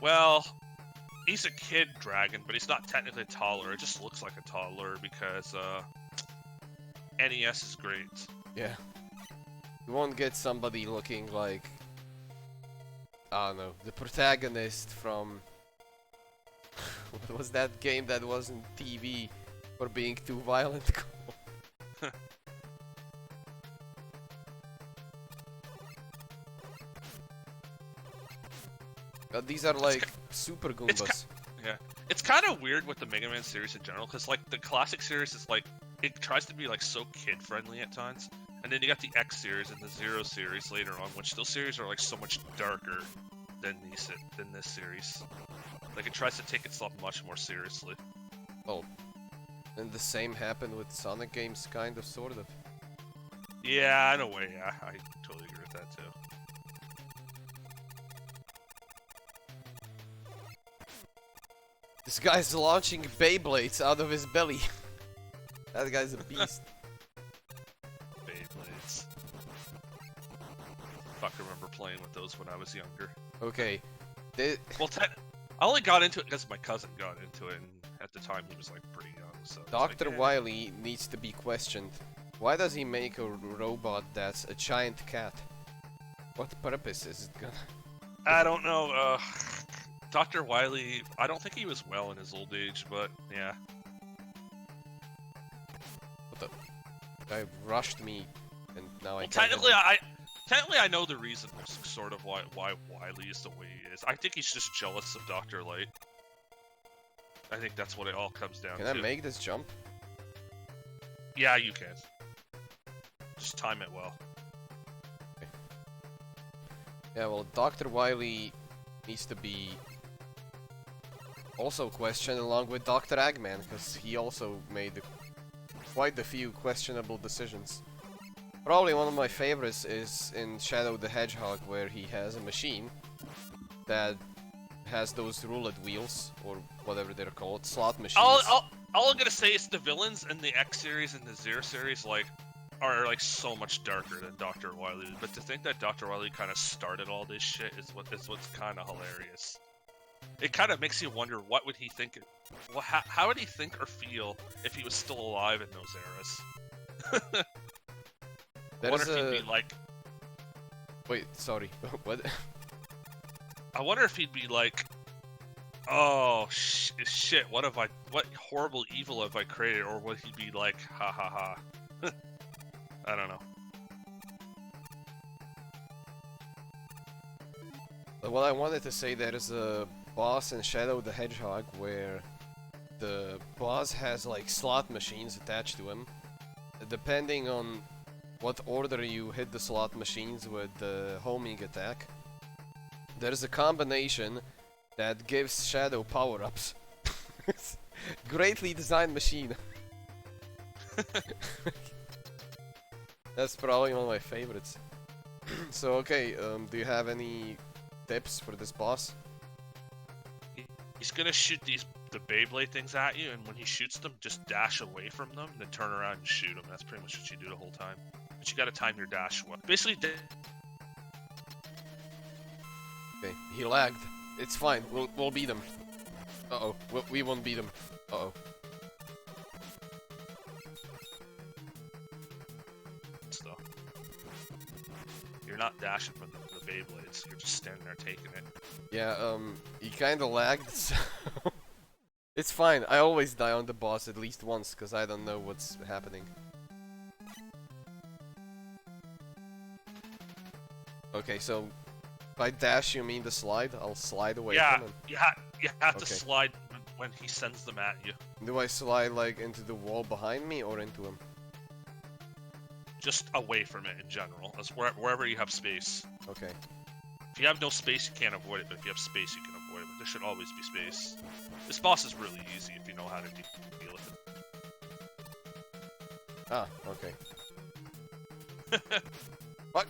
Well, he's a kid dragon, but he's not technically a toddler. It just looks like a toddler because NES is great. Yeah. You won't get somebody looking like, I don't know, the protagonist from what was that game that wasn't TV for being too violent? These are like super Goombas. It's kind of weird with the Mega Man series in general, because like the classic series is like, it tries to be like so kid friendly at times, And then you got the X series and the Zero series later on, which those series are like so much darker than this series. Like it tries to take itself much more seriously. Oh, and the same happened with Sonic games, kind of, sort of. Yeah, in a way, yeah, I totally agree with that too. This guy's launching Beyblades out of his belly. That guy's a beast. Beyblades. Fuck, I remember playing with those when I was younger. Okay. Well, I only got into it because my cousin got into it, and at the time he was like pretty young. So Dr. like, Wily needs to be questioned. Why does he make a robot that's a giant cat? What purpose is it gonna... I don't know. Dr. Wily, I don't think he was well in his old age, but yeah. What the... Guy rushed me, and now I can't Technically, hit him. technically, I know the reason, sort of, why Wily is the way he is. I think he's just jealous of Dr. Light. I think that's what it all comes down to. Can I make this jump? Yeah, you can. Just time it well. Okay. Yeah, well, Dr. Wily needs to be also questioned along with Dr. Eggman, because he also made quite a few questionable decisions. Probably one of my favorites is in Shadow the Hedgehog, where he has a machine that has those roulette wheels, or whatever they're called, slot machines. All I'm gonna say is the villains in the X series and the Zero series are like so much darker than Dr. Wily. But to think that Dr. Wily kind of started all this shit is what's kind of hilarious. It kind of makes you wonder what would he think, how would he think or feel if he was still alive in those eras. I wonder if he'd be like. Wait, sorry, what? I wonder if he'd be like, oh shit, what horrible evil have I created? Or would he be like, ha ha ha? I don't know. Well, I wanted to say there is a boss in Shadow the Hedgehog where the boss has like slot machines attached to him. Depending on what order you hit the slot machines with the homing attack, there's a combination that gives Shadow power-ups. Greatly designed machine. That's probably one of my favorites. So okay, do you have any tips for this boss? He's gonna shoot the Beyblade things at you, and when he shoots them, just dash away from them, then turn around and shoot them. That's pretty much what you do the whole time. But you gotta time your dash well. Basically, Okay, he lagged. It's fine. We'll beat him. Uh-oh. We won't beat him. Uh-oh. stuff. You're not dashing from the Beyblades. You're just standing there taking it. Yeah, he kinda lagged, so... It's fine. I always die on the boss at least once, because I don't know what's happening. Okay, so... By dash you mean the slide? I'll slide away from him. You have to slide when he sends them at you. Do I slide, like, into the wall behind me, or into him? Just away from it in general. That's wherever you have space. Okay. If you have no space, you can't avoid it, but if you have space, you can avoid it. But there should always be space. This boss is really easy if you know how to deal with it. Ah, okay. What?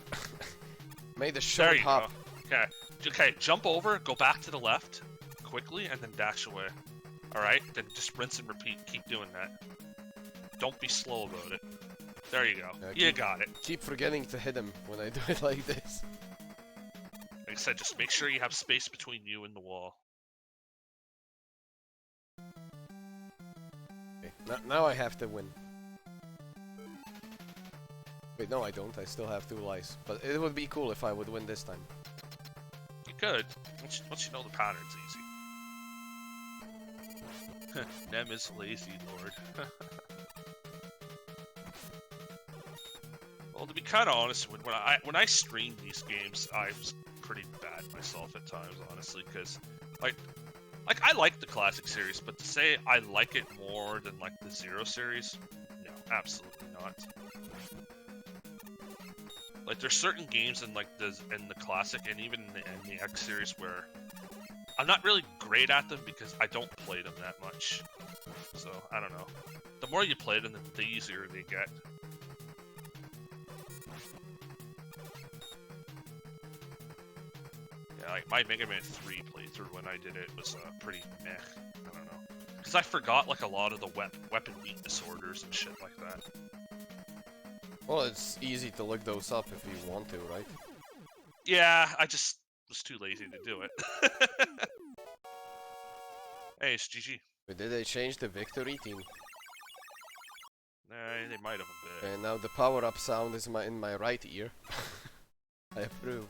Made a short hop. Go. Okay, jump over, go back to the left, quickly, and then dash away. Alright, then just rinse and repeat. Keep doing that. Don't be slow about it. There you go. You got it. Keep forgetting to hit him when I do it like this. Like I said, just make sure you have space between you and the wall. Okay, now I have to win. Wait, no I don't. I still have 2 lives. But it would be cool if I would win this time. You could. Once you know the pattern's easy. Nem is lazy, Lord. Well, to be kind of honest, when I stream these games, I was pretty bad myself at times, honestly, because like I like the classic series, but to say I like it more than like the Zero series, no, absolutely not. Like there's certain games in like the classic and even in the X series where I'm not really great at them because I don't play them that much. So I don't know. The more you play them, the easier they get. Yeah, like my Mega Man 3 playthrough when I did it was pretty meh. I don't know. Because I forgot like a lot of the weapon weakness orders and shit like that. Well, it's easy to look those up if you want to, right? Yeah, I just was too lazy to do it. Hey, it's GG. But did they change the victory team? They might have a bit. And now the power-up sound is in my right ear. I approve.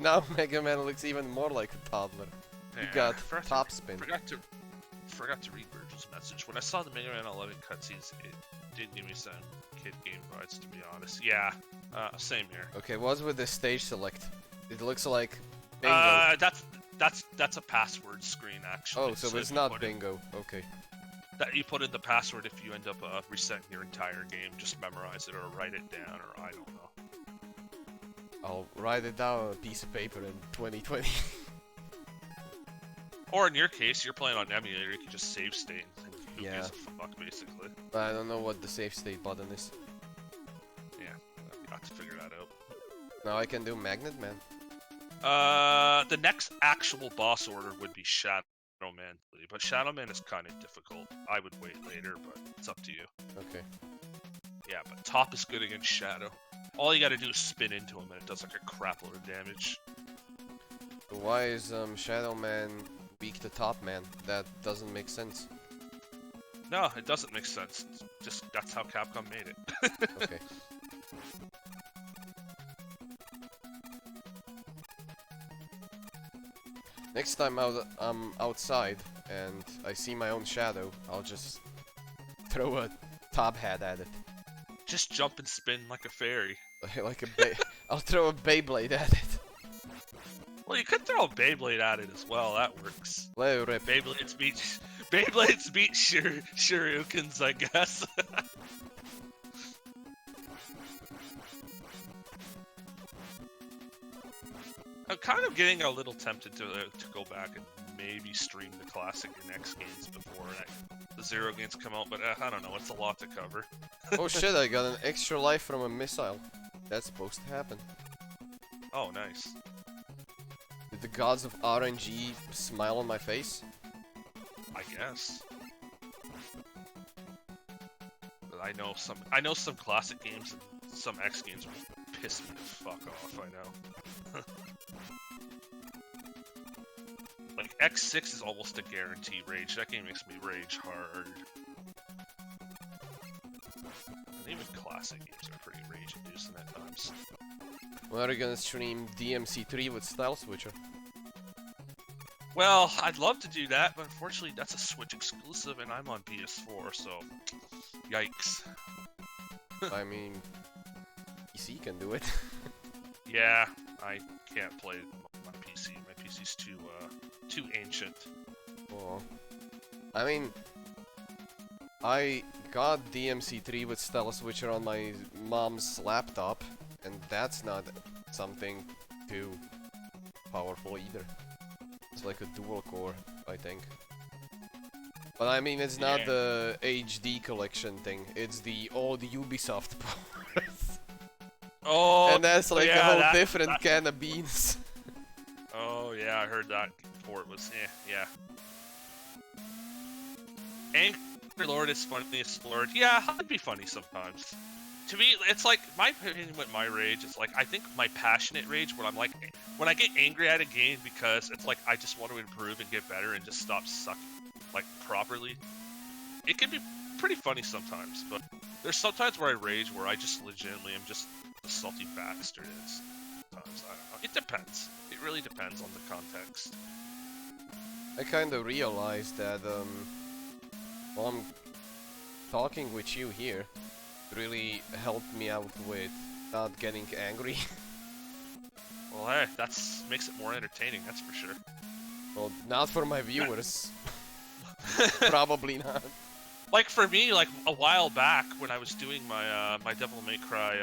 Now Mega Man looks even more like a toddler. You got top spin. Forgot to read Virgil's message. When I saw the Mega Man 11 cutscenes, it did give me some kid game vibes, to be honest. Yeah, same here. Okay, what's with the stage select? It looks like bingo. That's a password screen actually. Oh, so it's not bingo. Okay. That you put in the password if you end up resetting your entire game. Just memorize it or write it down, or I don't know. I'll write it down on a piece of paper in 2020. Or in your case, you're playing on emulator, you can just save state. Who Yeah. gives a fuck, basically. I don't know what the save state button is. Yeah, you have to figure that out. Now I can do Magnet Man. The next actual boss order would be Shadow Man, but Shadow Man is kind of difficult. I would wait later, but it's up to you. Okay. Yeah, but Top is good against Shadow. All you gotta do is spin into him, and it does like a crapload of damage. Why is Shadow Man weak to Top Man? That doesn't make sense. No, it doesn't make sense. Just that's how Capcom made it. Okay. Next time I'm outside and I see my own shadow, I'll just throw a top hat at it. Just jump and spin like a fairy. Like I'll throw a Beyblade at it. Well, you could throw a Beyblade at it as well. That works. Let it rip. Beyblades beat Shurikens, I guess. I'm kind of getting a little tempted to go back and maybe stream the classic and X games before the Zero games come out, but I don't know. It's a lot to cover. Oh shit! I got an extra life from a missile. That's supposed to happen. Oh, nice. Did the gods of RNG smile on my face? I guess. But I know some classic games and some X games will piss me the fuck off, I know. Like, X6 is almost a guaranteed rage. That game makes me rage hard. And even classic games are pretty rage-inducing at times. When are you gonna stream DMC3 with Style Switcher? Well, I'd love to do that, but unfortunately that's a Switch exclusive and I'm on PS4, so yikes. I mean, PC can do it. Yeah, I can't play my PC. My PC's too ancient. Oh. I mean, I got DMC3 with Style Switcher on my mom's laptop, and that's not something too powerful either. It's like a dual core, I think. But I mean, it's not the HD collection thing, it's the old Ubisoft ports. Oh, and that's like yeah, a whole different can of beans. Oh yeah, I heard that port was yeah. Angry Lord is funniest Lord. Yeah, I'd be funny sometimes. To me, it's like, my opinion with my rage is like, I think my passionate rage, when I get angry at a game because it's like, I just want to improve and get better and just stop sucking, like, properly. It can be pretty funny sometimes, but there's sometimes where I rage where I just legitimately am just a salty bastard. And sometimes, I don't know. It depends. It really depends on the context. I kind of realized that, while I'm talking with you here, really helped me out with not getting angry. Well, hey, makes it more entertaining, that's for sure. Well, not for my viewers. Probably not. Like for me, like a while back when I was doing my my Devil May Cry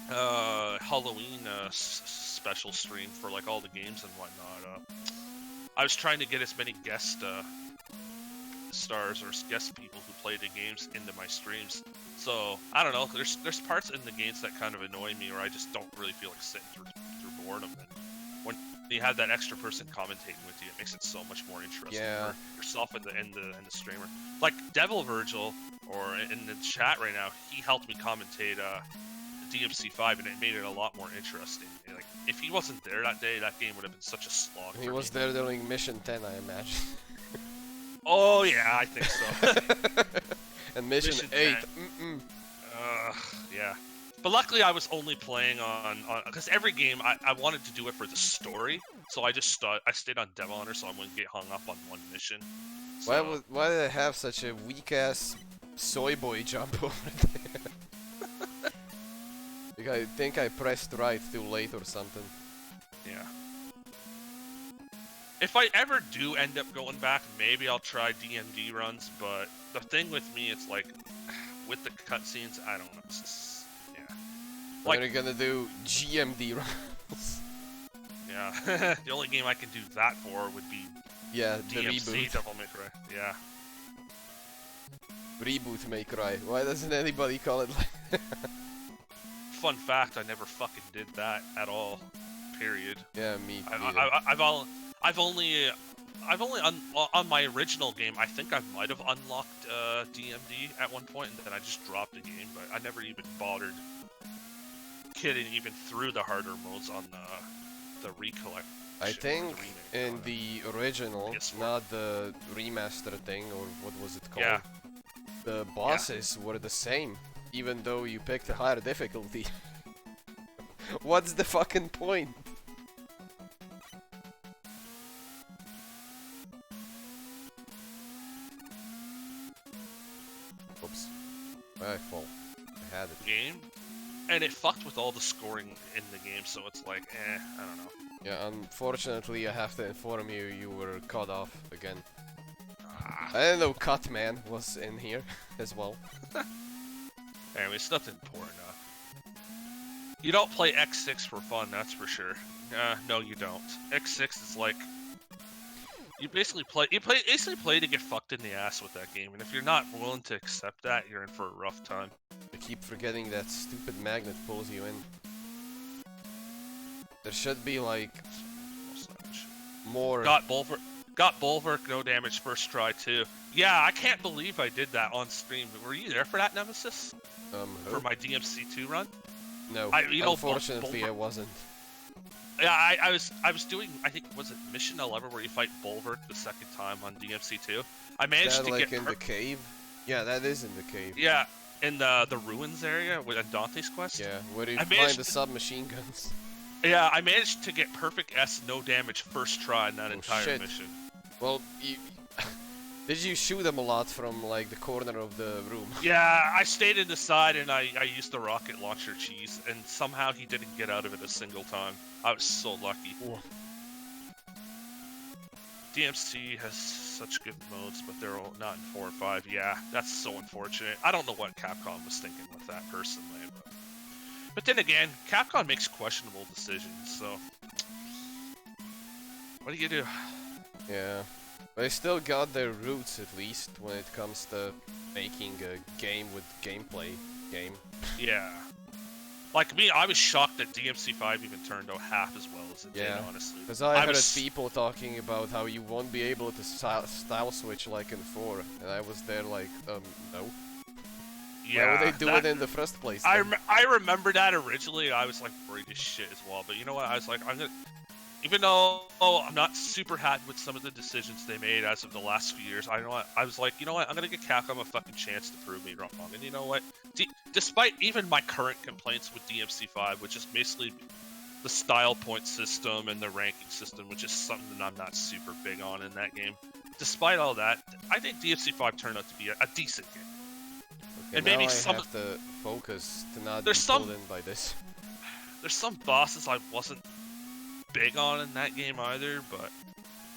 Halloween special stream for like all the games and whatnot, I was trying to get as many guest stars or guest people who play the games into my streams. So I don't know. There's parts in the games that kind of annoy me, or I just don't really feel like sitting through boredom. And when you have that extra person commentating with you, it makes it so much more interesting Yeah. for yourself and the streamer. Like Devil Virgil, or in the chat right now, he helped me commentate DMC5, and it made it a lot more interesting. Like if he wasn't there that day, that game would have been such a slog. He was there during Mission 10, I imagine. Oh yeah, I think so. And Mission 8. Yeah. But luckily, I was only playing on because every game I wanted to do it for the story, so I just I stayed on Devil Hunter, so I wouldn't get hung up on one mission. So, Why did I have such a weak ass soy boy jump over there? Like, I think I pressed right too late or something. yeah. If I ever do end up going back, maybe I'll try DMD runs. But the thing with me, it's like with the cutscenes, I don't know. It's just, yeah. Like, we're gonna do GMD runs. Yeah. The only game I can do that for would be the DMC reboot. Devil May Cry. Yeah. Reboot May Cry. Why doesn't anybody call it like? Fun fact: I never fucking did that at all. Period. Yeah, me. I've only on my original game. I think I might have unlocked DMD at one point, and then I just dropped the game. But I never even bothered getting even through the harder modes on the recollect. I think in the original, not the remaster thing, or what was it called? Yeah. The bosses were the same, even though you picked a higher difficulty. What's the fucking point? Oops. I fall. I had it. Game, and it fucked with all the scoring in the game, so it's like, I don't know. Yeah, unfortunately, I have to inform you, you were cut off again. I didn't know Cutman was in here as well. Anyway, it's nothing important enough. You don't play X6 for fun, that's for sure. No, you don't. X6 is like you basically play to get fucked in the ass with that game, and if you're not willing to accept that, you're in for a rough time. I keep forgetting that stupid magnet pulls you in. There should be like more. Got Bulwark, no damage first try too. Yeah, I can't believe I did that on stream. Were you there for that, Nemesis? For my DMC2 run? No, unfortunately I wasn't. Yeah, I was doing, I think, was it Mission 11 where you fight Bulwark the second time on DMC2? I managed to get in the cave? Yeah, that is in the cave. Yeah, in the ruins area with Dante's Quest. Yeah, where you find the submachine guns. Yeah, I managed to get perfect S, no damage first try in that entire mission. Well, did you shoot them a lot from like the corner of the room? Yeah, I stayed in the side and I used the rocket launcher cheese, and somehow he didn't get out of it a single time. I was so lucky. Ooh. DMC has such good modes, but they're all not in 4 or 5. Yeah, that's so unfortunate. I don't know what Capcom was thinking with that personally, but then again, Capcom makes questionable decisions, so what do you do? Yeah, they still got their roots at least when it comes to making a game with gameplay game. Yeah. Like me, I was shocked that DMC5 even turned out half as well as it did, honestly. Because I heard people talking about how you won't be able to style switch like in 4, and I was there like, no. Yeah, why would they do it in the first place? I remember that originally. I was like worried as shit as well. But you know what? I was like, I'm gonna, even though I'm not super happy with some of the decisions they made as of the last few years. I was like, you know what? I'm gonna give Capcom a fucking chance to prove me wrong. And you know what? Despite even my current complaints with DMC5, which is basically the style point system and the ranking system, which is something that I'm not super big on in that game. Despite all that, I think DMC5 turned out to be a decent game. Okay, and maybe I have to focus to not be pulled in by this. There's some bosses I wasn't big on in that game either, but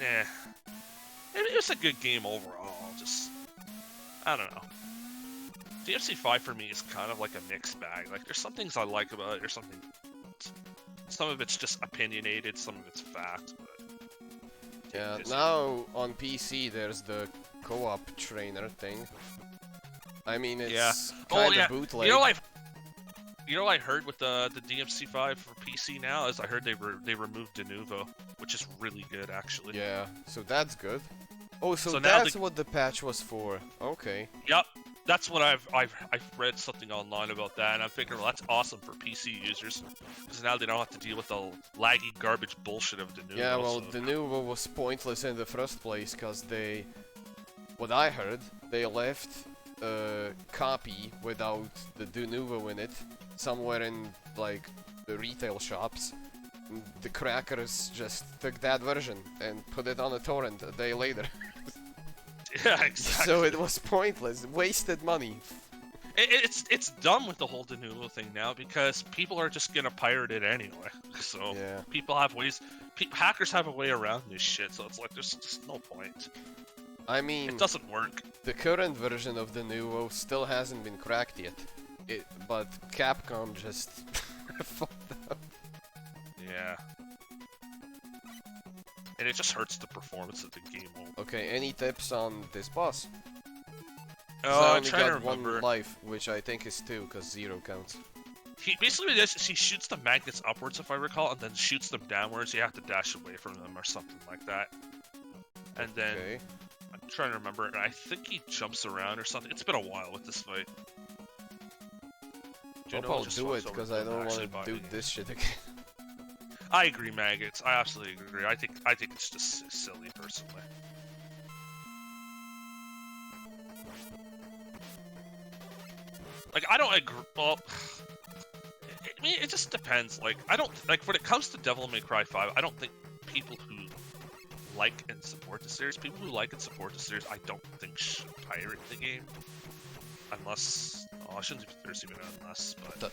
it was a good game overall. Just I don't know. DMC5 for me is kind of like a mixed bag. Like, there's some things I like about it, there's something... Some of it's just opinionated, some of it's fact, but... Yeah, now on PC there's the co-op trainer thing. I mean, it's kind of bootleg. You know what I heard with the DMC5 for PC now is I heard they removed De Novo, which is really good actually. Yeah, so that's good. Oh, so now that's what the patch was for. Okay. Yep, that's what I've read something online about that, and I'm thinking, well, that's awesome for PC users because now they don't have to deal with the laggy garbage bullshit of De Novo. Yeah, well, De Novo was pointless in the first place because they, what I heard, they left a copy without the De Novo in it somewhere in like the retail shops. The crackers just took that version and put it on a torrent a day later. Yeah, exactly. So it was pointless, wasted money. It's dumb with the whole De Novo thing now because people are just gonna pirate it anyway. So yeah. People have ways, hackers have a way around this shit. So it's like there's just no point. I mean, it doesn't work. The current version of De Novo still hasn't been cracked yet. But Capcom just fucked up. Yeah. And it just hurts the performance of the game. Okay, any tips on this boss? Oh, I I'm trying to got remember. 1 life, which I think is 2, because 0 counts. He basically does is he shoots the magnets upwards, if I recall, and then shoots them downwards. You have to dash away from them or something like that. And then I'm trying to remember, and I think he jumps around or something. It's been a while with this fight. Hope I'll do it because I don't want to do this shit again. I agree, maggots. I absolutely agree. I think it's just silly, personally. Like, I don't agree. Well, I mean, it just depends. Like, I don't like when it comes to Devil May Cry 5. I don't think people who like and support the series, I don't think should pirate the game, unless. Oh, I shouldn't. There's even unless, but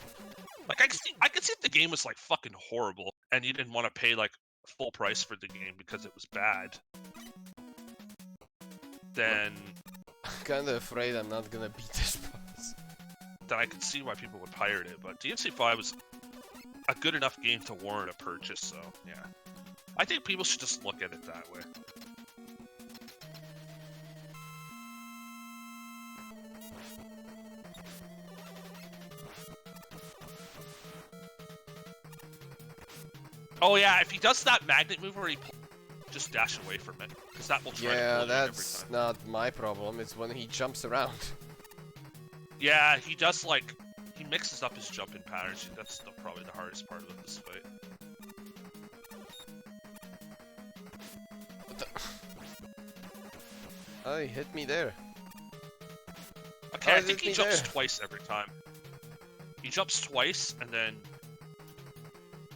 like I could see if the game was like fucking horrible and you didn't want to pay like full price for the game because it was bad. Then I'm kinda afraid I'm not gonna beat this boss. Then I could see why people would pirate it, but DMC5 was a good enough game to warrant a purchase, so yeah. I think people should just look at it that way. Oh yeah, if he does that magnet move where he just dash away from it, because that will try to pull you every time. That's not my problem, it's when he jumps around. Yeah, he does like, he mixes up his jumping patterns. That's probably the hardest part of this fight. What the? Oh, he hit me there. Okay, I think he jumps twice every time. He jumps twice, and then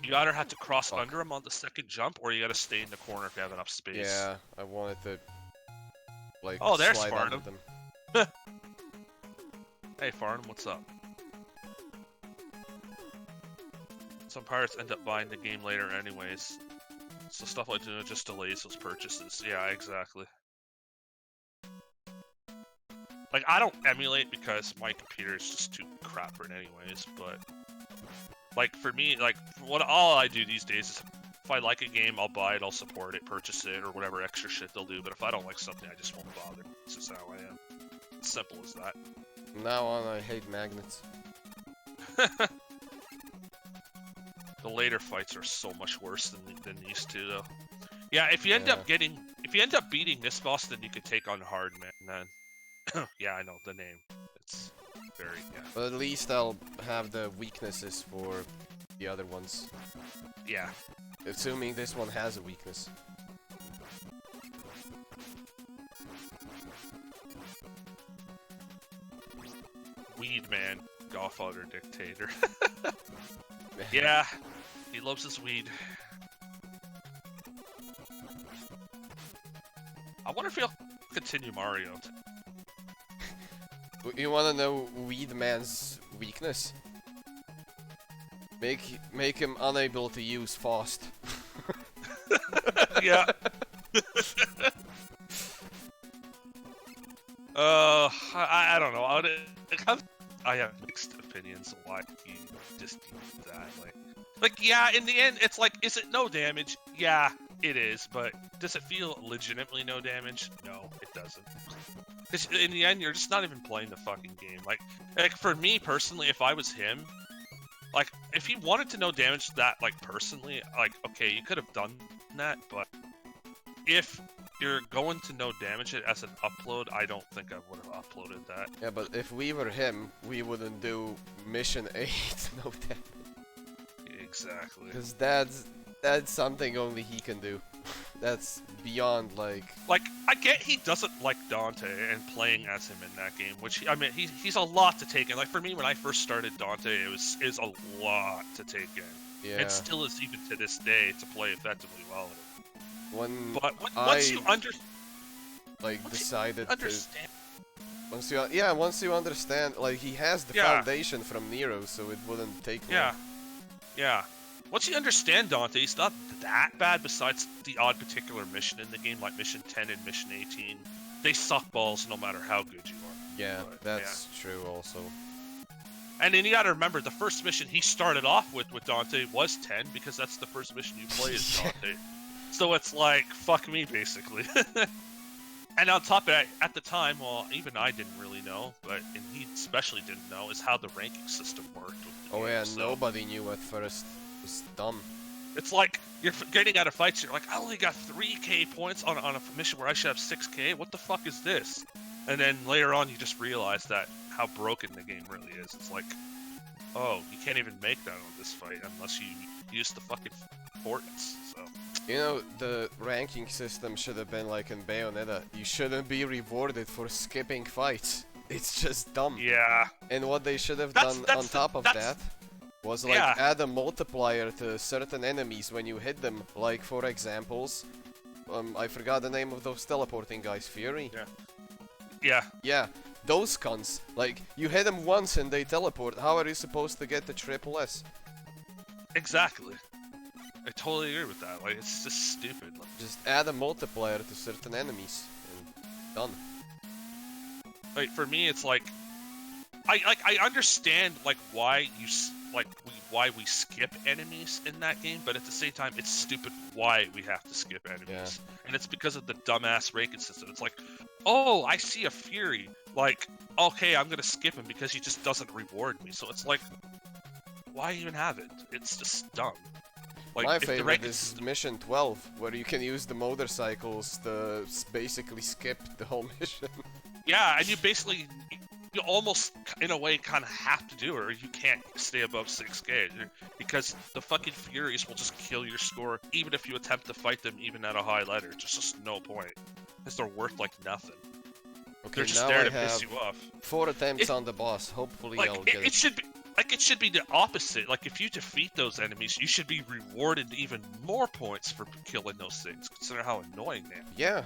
you either have to cross under him on the second jump, or you gotta stay in the corner if you have enough space. Yeah, I wanted to, like, oh, there's slide Farnham. under them. Hey, Farnham, what's up? Some pirates end up buying the game later anyways. So stuff like that just delays those purchases. Yeah, exactly. Like, I don't emulate because my computer is just too crap for it anyways, but... Like, for me, like, all I do these days is if I like a game, I'll buy it, I'll support it, purchase it, or whatever extra shit they'll do, but if I don't like something, I just won't bother. It's just how I am. It's simple as that. From now on, I hate magnets. The later fights are so much worse than these two, though. Yeah, if you end up beating this boss, then you could take on Hard Man, then... yeah, I know, the name. It's very, yeah. But at least I'll have the weaknesses for the other ones. Yeah. Assuming this one has a weakness. Weed man, Godfather dictator. Yeah, he loves his weed. I wonder if he'll continue Mario. You wanna know Weed Man's weakness? Make him unable to use fast. Yeah. I don't know. I have mixed opinions of why he just did that. Yeah, in the end, it's like, is it no damage? Yeah, it is, but does it feel legitimately no damage? No, it doesn't. Because in the end, you're just not even playing the fucking game. Like for me personally, if I was him, like, if he wanted to no damage that, like, personally, like, okay, you could have done that, but if you're going to no damage it as an upload, I don't think I would have uploaded that. Yeah, but if we were him, we wouldn't do mission 8 no damage. Exactly. Because that's something only he can do. That's beyond, like... Like, I get he doesn't like Dante and playing as him in that game, which, I mean, he's a lot to take in. Like, for me, when I first started Dante, is a lot to take in. Yeah. It still is, even to this day, to play effectively well. But once you decided understand. once you understand, like, he has the foundation from Nero, so it wouldn't take long. Yeah. Once you understand Dante, he's not that bad besides the odd particular mission in the game, like Mission 10 and Mission 18. They suck balls no matter how good you are. Yeah, that's true also. And then you gotta remember, the first mission he started off with Dante was 10, because that's the first mission you play as Dante. So it's like, fuck me, basically. And on top of that, at the time, well, even I didn't really know, and he especially didn't know, is how the ranking system worked with the game, so. Nobody knew at first. It was dumb. It's like, you're getting out of fights, you're like, I only got 3k points on a mission where I should have 6k? What the fuck is this? And then later on, you just realize that how broken the game really is. It's like, oh, you can't even make that on this fight unless you use the fucking forts, so. You know, the ranking system should have been like in Bayonetta. You shouldn't be rewarded for skipping fights. It's just dumb. Yeah. And what they should have done on top of that was like add a multiplier to certain enemies when you hit them. Like, for examples, I forgot the name of those teleporting guys. Fury? Yeah, those cunts. Like, you hit them once and they teleport. How are you supposed to get the triple S? Exactly. I totally agree with that. Like, it's just stupid. Just add a multiplier to certain enemies and done. Like, for me, it's like, I understand like why we skip enemies in that game, but at the same time, it's stupid why we have to skip enemies, and it's because of the dumbass ranking system. It's like, oh, I see a Fury, like, okay, I'm gonna skip him because he just doesn't reward me. So it's like, why even have it? It's just dumb. Like, my favorite is Mission 12, where you can use the motorcycles to basically skip the whole mission. Yeah, and you almost, in a way, kind of have to do it, or you can't stay above 6k, because the fucking Furies will just kill your score, even if you attempt to fight them, even at a high letter. There's just no point, because they're worth, like, nothing. Okay, they're just now there I to have piss you off. 4 attempts on the boss. Hopefully like, I'll get it. It should be... Like, it should be the opposite. Like, if you defeat those enemies, you should be rewarded even more points for killing those things. Consider how annoying they are. Yeah.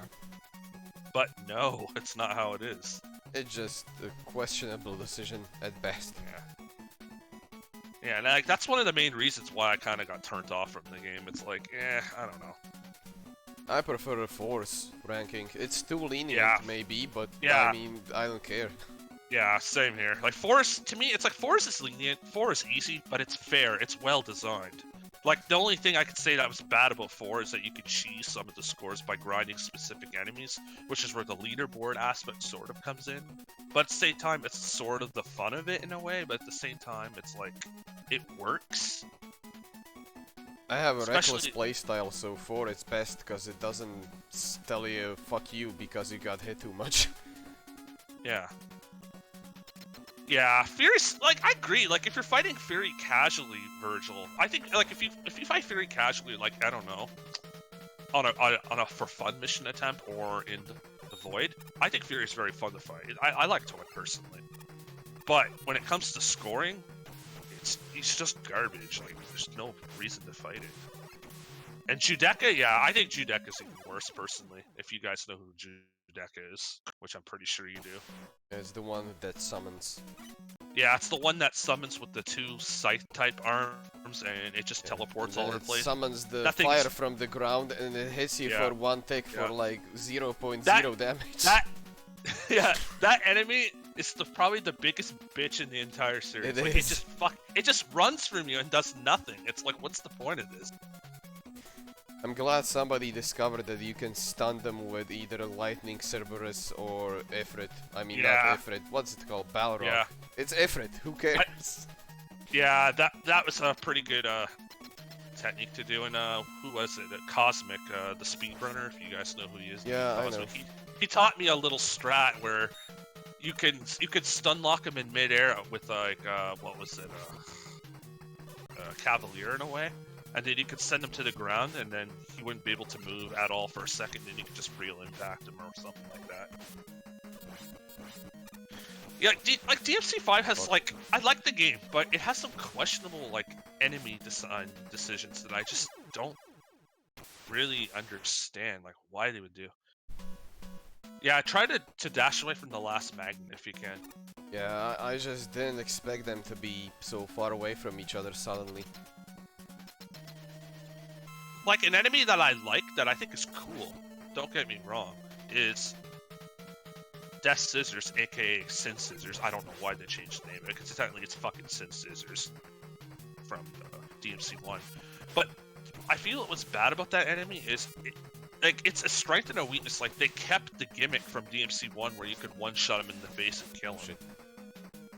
But no, it's not how it is. It's just a questionable decision at best. Yeah, and like, that's one of the main reasons why I kind of got turned off from the game. It's like, I don't know. I prefer a Force ranking. It's too lenient, maybe, but I mean, I don't care. Yeah, same here. Like, Forest, to me, it's like Forest is lenient, 4 is easy, but it's fair, it's well designed. Like, the only thing I could say that was bad about 4 is that you could cheese some of the scores by grinding specific enemies, which is where the leaderboard aspect sort of comes in. But at the same time, it's sort of the fun of it in a way, but at the same time, it's like, it works. I have a reckless playstyle, so 4 is best because it doesn't tell you fuck you because you got hit too much. Yeah, Fury's, like, I agree, like, if you're fighting Fury casually, Virgil, I think, like, if you fight Fury casually, like, I don't know, on a for fun mission attempt or in the Void, I think Fury is very fun to fight. I like Toy personally. But when it comes to scoring, he's just garbage, like, there's no reason to fight it. And Judecca, yeah, I think Judecca's even worse, personally, if you guys know who Judecca is, which I'm pretty sure you do. It's the one that summons. Yeah, it's the one that summons with the 2 scythe-type arms, and it just teleports all over the place. It summons the fire from the ground, and it hits you for 1 tick for like 0.0 damage. Yeah, that enemy is probably the biggest bitch in the entire series. It Like is. it just runs from you and does nothing. It's like, what's the point of this? I'm glad somebody discovered that you can stun them with either a Lightning Cerberus or Ifrit. I mean, not Yeah. Ifrit. What's it called? Balrog. Yeah. It's Ifrit. Who cares? Yeah, that was a pretty good technique to do. And who was it? Cosmic, the speedrunner. If you guys know who he is. Yeah, I Cosmic. know. He taught me a little strat where you could stun lock him in midair with like what was it? Cavalier in a way. And then you could send him to the ground, and then he wouldn't be able to move at all for a second, and you could just real impact him or something like that. Yeah, like DMC5 has like, I like the game, but it has some questionable like enemy design decisions that I just don't really understand, like why they would do. Yeah, try to dash away from the last magnet if you can. Yeah, I just didn't expect them to be so far away from each other suddenly. Like an enemy that I like, that I think is cool, don't get me wrong, is Death Scissors, aka Sin Scissors. I don't know why they changed the name, because technically it's fucking Sin Scissors from DMC1. But I feel what's bad about that enemy is, it's a strength and a weakness. Like, they kept the gimmick from DMC1 where you could one-shot him in the face and kill him.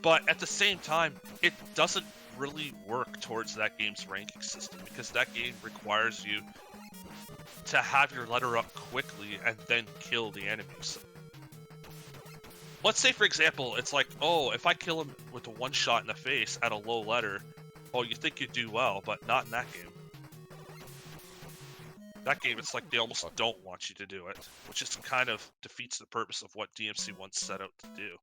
But at the same time, it doesn't really work towards that game's ranking system, because that game requires you to have your letter up quickly and then kill the enemies. Let's say, for example, it's like, oh, if I kill him with a one-shot in the face at a low letter, oh, you think you do well, but not in that game. That game, it's like they almost don't want you to do it, which just kind of defeats the purpose of what DMC1 set out to do.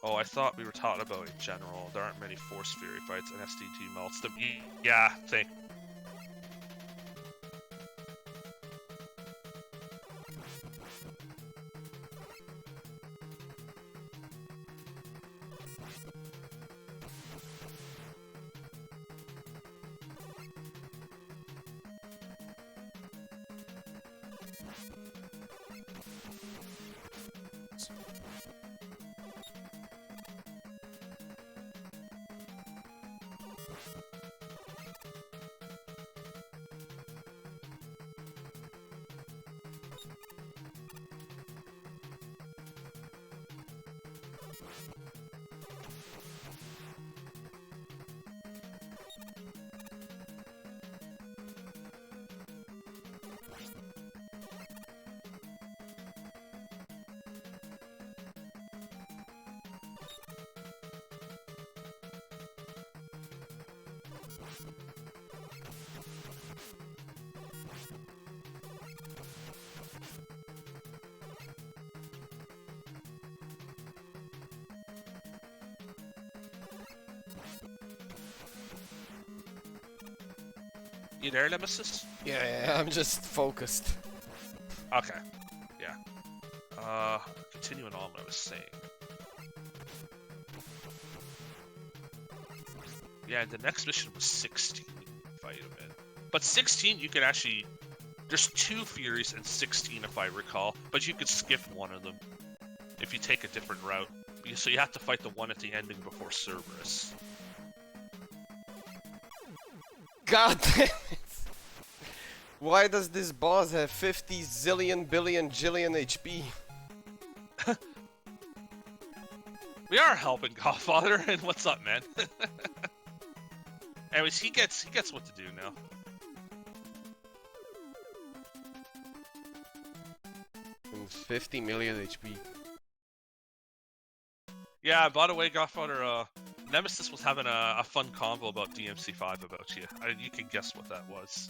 Oh, I thought we were talking about in general. There aren't many Force Fury fights, and SDT melts them. Yeah, thank. You there, Nemesis? Yeah, I'm just focused. Okay. Yeah. Continuing on what I was saying. Yeah, the next mission was 16, if I admit. But 16, you can actually... There's 2 Furies in 16, if I recall, but you could skip one of them if you take a different route. So you have to fight the one at the ending before Cerberus. God damn it! Why does this boss have 50 zillion billion jillion HP? We are helping Godfather, and what's up, man? Anyways, he gets what to do now. And 50 million HP. Yeah, by the way, Godfather, Nemesis was having a fun convo about DMC5 about you. You can guess what that was.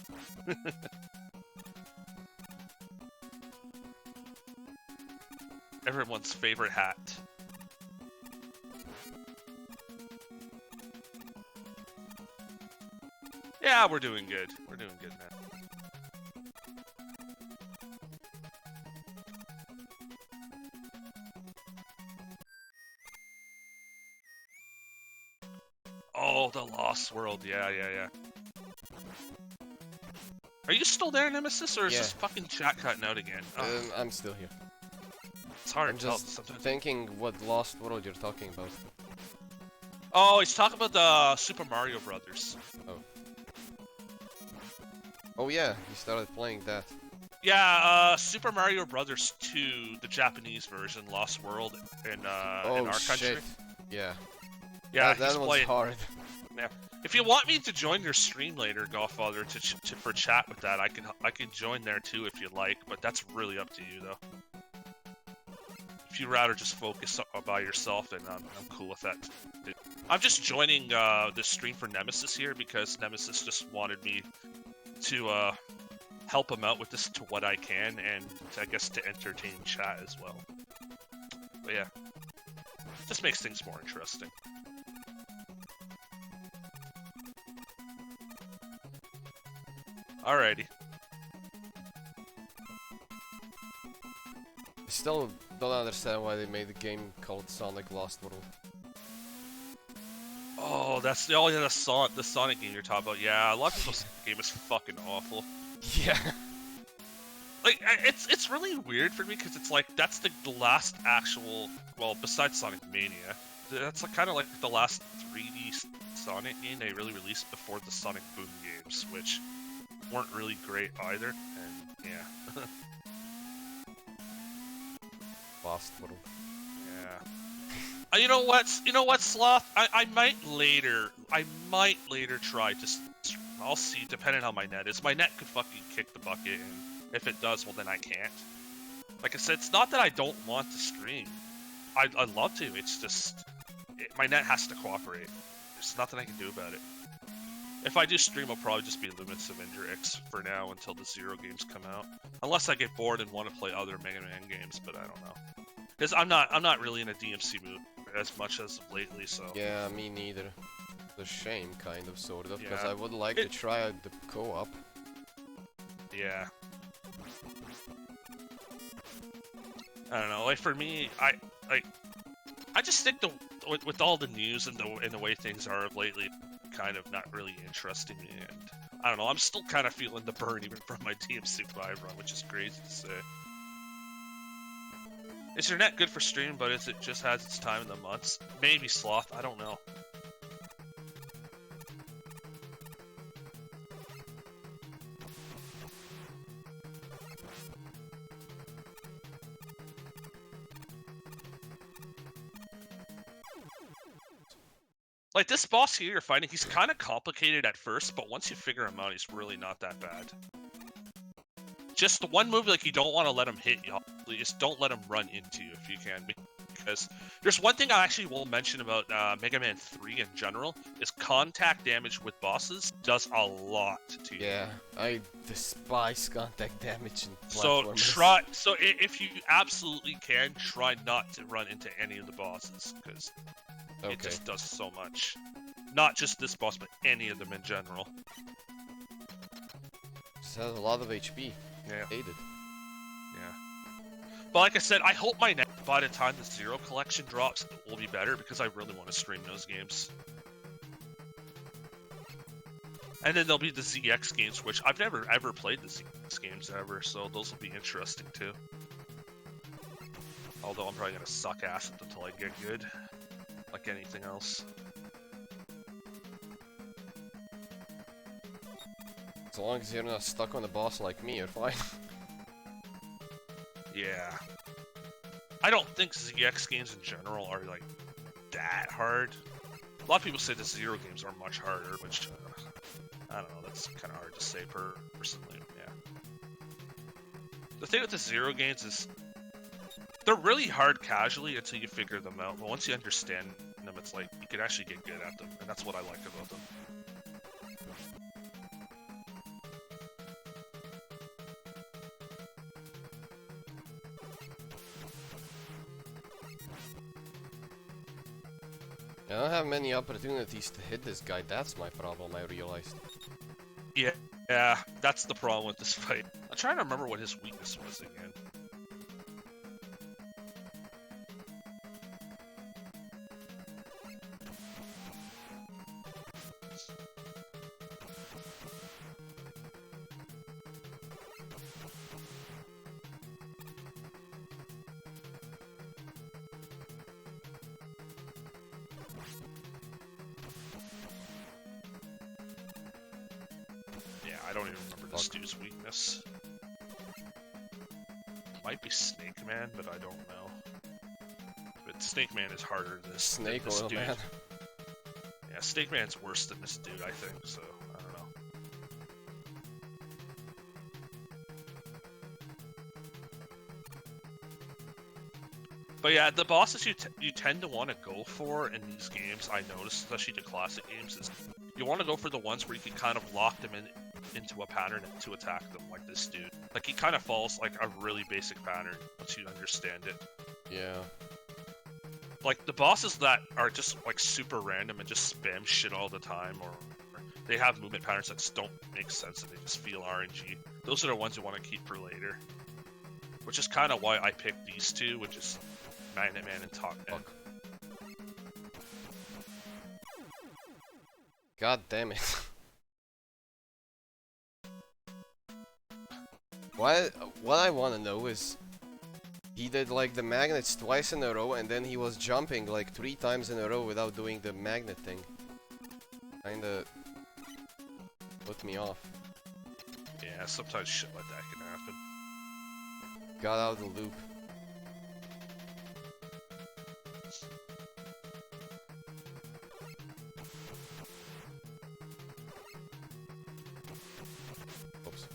Everyone's favorite hat. Yeah, we're doing good. We're doing good, man. Oh, the Lost World. Yeah. Are you still there, Nemesis, or is Yeah. this fucking chat cutting out again? Oh, I'm still here. it's hard I'm to tell just sometimes. thinking what Lost World you're talking about. Oh, he's talking about the Super Mario Brothers. Oh yeah, you started playing that. Yeah, Super Mario Brothers 2, the Japanese version, Lost World, in Oh our country. shit. Yeah. Yeah, That he's one's playing. hard. Yeah. If you want me to join your stream later, Godfather, for chat with that, I can join there too if you like, but that's really up to you though. If you'd rather just focus by yourself, then I'm cool with that. I'm just joining this stream for Nemesis here because Nemesis just wanted me to help him out with this to what I can, and I guess to entertain chat as well. But yeah, just makes things more interesting. Alrighty. I still don't understand why they made a game called Sonic Lost World. Oh, that's the Sonic game you're talking about. Yeah, a lot of people say the game is fucking awful. Yeah. Like, it's really weird for me because it's like that's the last actual, well, besides Sonic Mania, that's like, kind of like the last 3D Sonic game they really released before the Sonic Boom games, which weren't really great either. And yeah, Lost World. yeah. You know what, Sloth? I might later try to. I'll see, depending on how my net is. My net could fucking kick the bucket, and if it does, well then I can't. Like I said, it's not that I don't want to stream. I'd love to. It's just my net has to cooperate. There's nothing I can do about it. If I do stream, I'll probably just be Lumens Avenger X for now until the Zero games come out. Unless I get bored and want to play other Mega Man games, but I don't know. Because I'm not really in a DMC mood as much as of lately, so. Yeah, me neither. It's a shame, kind of, sort of, because Yeah. I would like to try out the co-op. Yeah. I don't know. Like for me, I just think with all the news and the way things are lately, kind of not really interesting me. And I don't know. I'm still kind of feeling the burn even from my DMC5 run, which is crazy to say. Is your net good for stream, but is it just has its time in the months? Maybe, Sloth. I don't know. Like, this boss here you're fighting, he's kind of complicated at first, but once you figure him out, he's really not that bad. Just the one move, like, you don't want to let him hit you. Just don't let him run into you if you can. Because there's one thing I actually will mention about Mega Man 3 in general, is contact damage with bosses does a lot to you. Yeah, I despise contact damage in So platformers. so if you absolutely can, try not to run into any of the bosses, because Okay. it just does so much. Not just this boss, but any of them in general. Just has a lot of HP. Yeah. Hate it. Yeah. But like I said, I hope my net by the time the Zero collection drops will be better, because I really want to stream those games. And then there'll be the ZX games, which I've never ever played the ZX games ever, so those will be interesting too. Although I'm probably gonna suck ass at them until I get good, like anything else. As long as you're not stuck on the boss like me, you're fine. Yeah. I don't think ZX games in general are like that hard. A lot of people say the Zero games are much harder, which I don't know, that's kind of hard to say personally, yeah. The thing with the Zero games is they're really hard casually until you figure them out, but once you understand them, it's like you can actually get good at them, and that's what I like about them. I don't have many opportunities to hit this guy, that's my problem, I realized. Yeah, that's the problem with this fight. I'm trying to remember what his weakness was again. I don't even remember this Fuck. dude's weakness. Might be Snake Man, but I don't know. But Snake Man is harder than Snake this oil, dude. man. Yeah, Snake Man's worse than this dude, I think, so I don't know. But yeah, the bosses you tend to want to go for in these games, I noticed, especially the classic games, is you want to go for the ones where you can kind of lock them into a pattern to attack them, like this dude. Like, he kind of follows like a really basic pattern once you understand it. Yeah. Like, the bosses that are just like super random and just spam shit all the time, or they have movement patterns that just don't make sense and they just feel RNG, those are the ones you want to keep for later. Which is kind of why I picked these two, which is Magnet Man and Top Man. God damn it. What I want to know is, he did like the magnets twice in a row, and then he was jumping like 3 times in a row without doing the magnet thing. Kinda put me off. Yeah, sometimes shit like that can happen. Got out of the loop. Oops.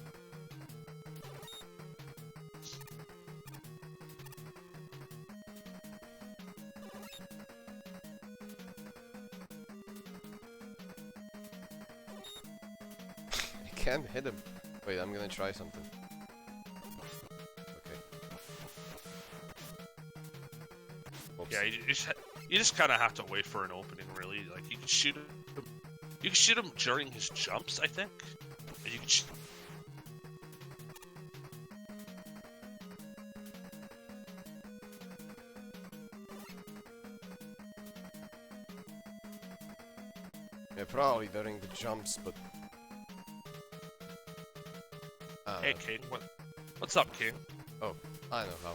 I can't hit him. Wait, I'm gonna try something. Okay. Oops. Yeah, you just kind of have to wait for an opening, really. Like, you can shoot him. You can shoot him during his jumps, I think. And you can Yeah, probably during the jumps, but... Hey, King. What's up, King? Oh, I know how.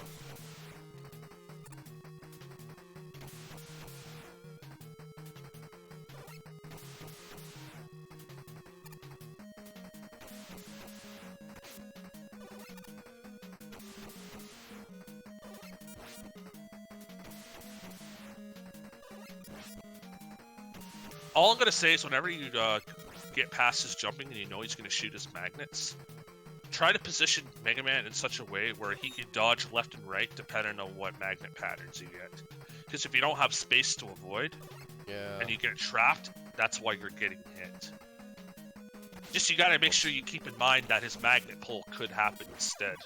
All I'm gonna say is whenever you get past his jumping and you know he's gonna shoot his magnets, try to position Mega Man in such a way where he can dodge left and right depending on what magnet patterns you get. Because if you don't have space to avoid, and you get trapped, that's why you're getting hit. Just you gotta make sure you keep in mind that his magnet pull could happen instead.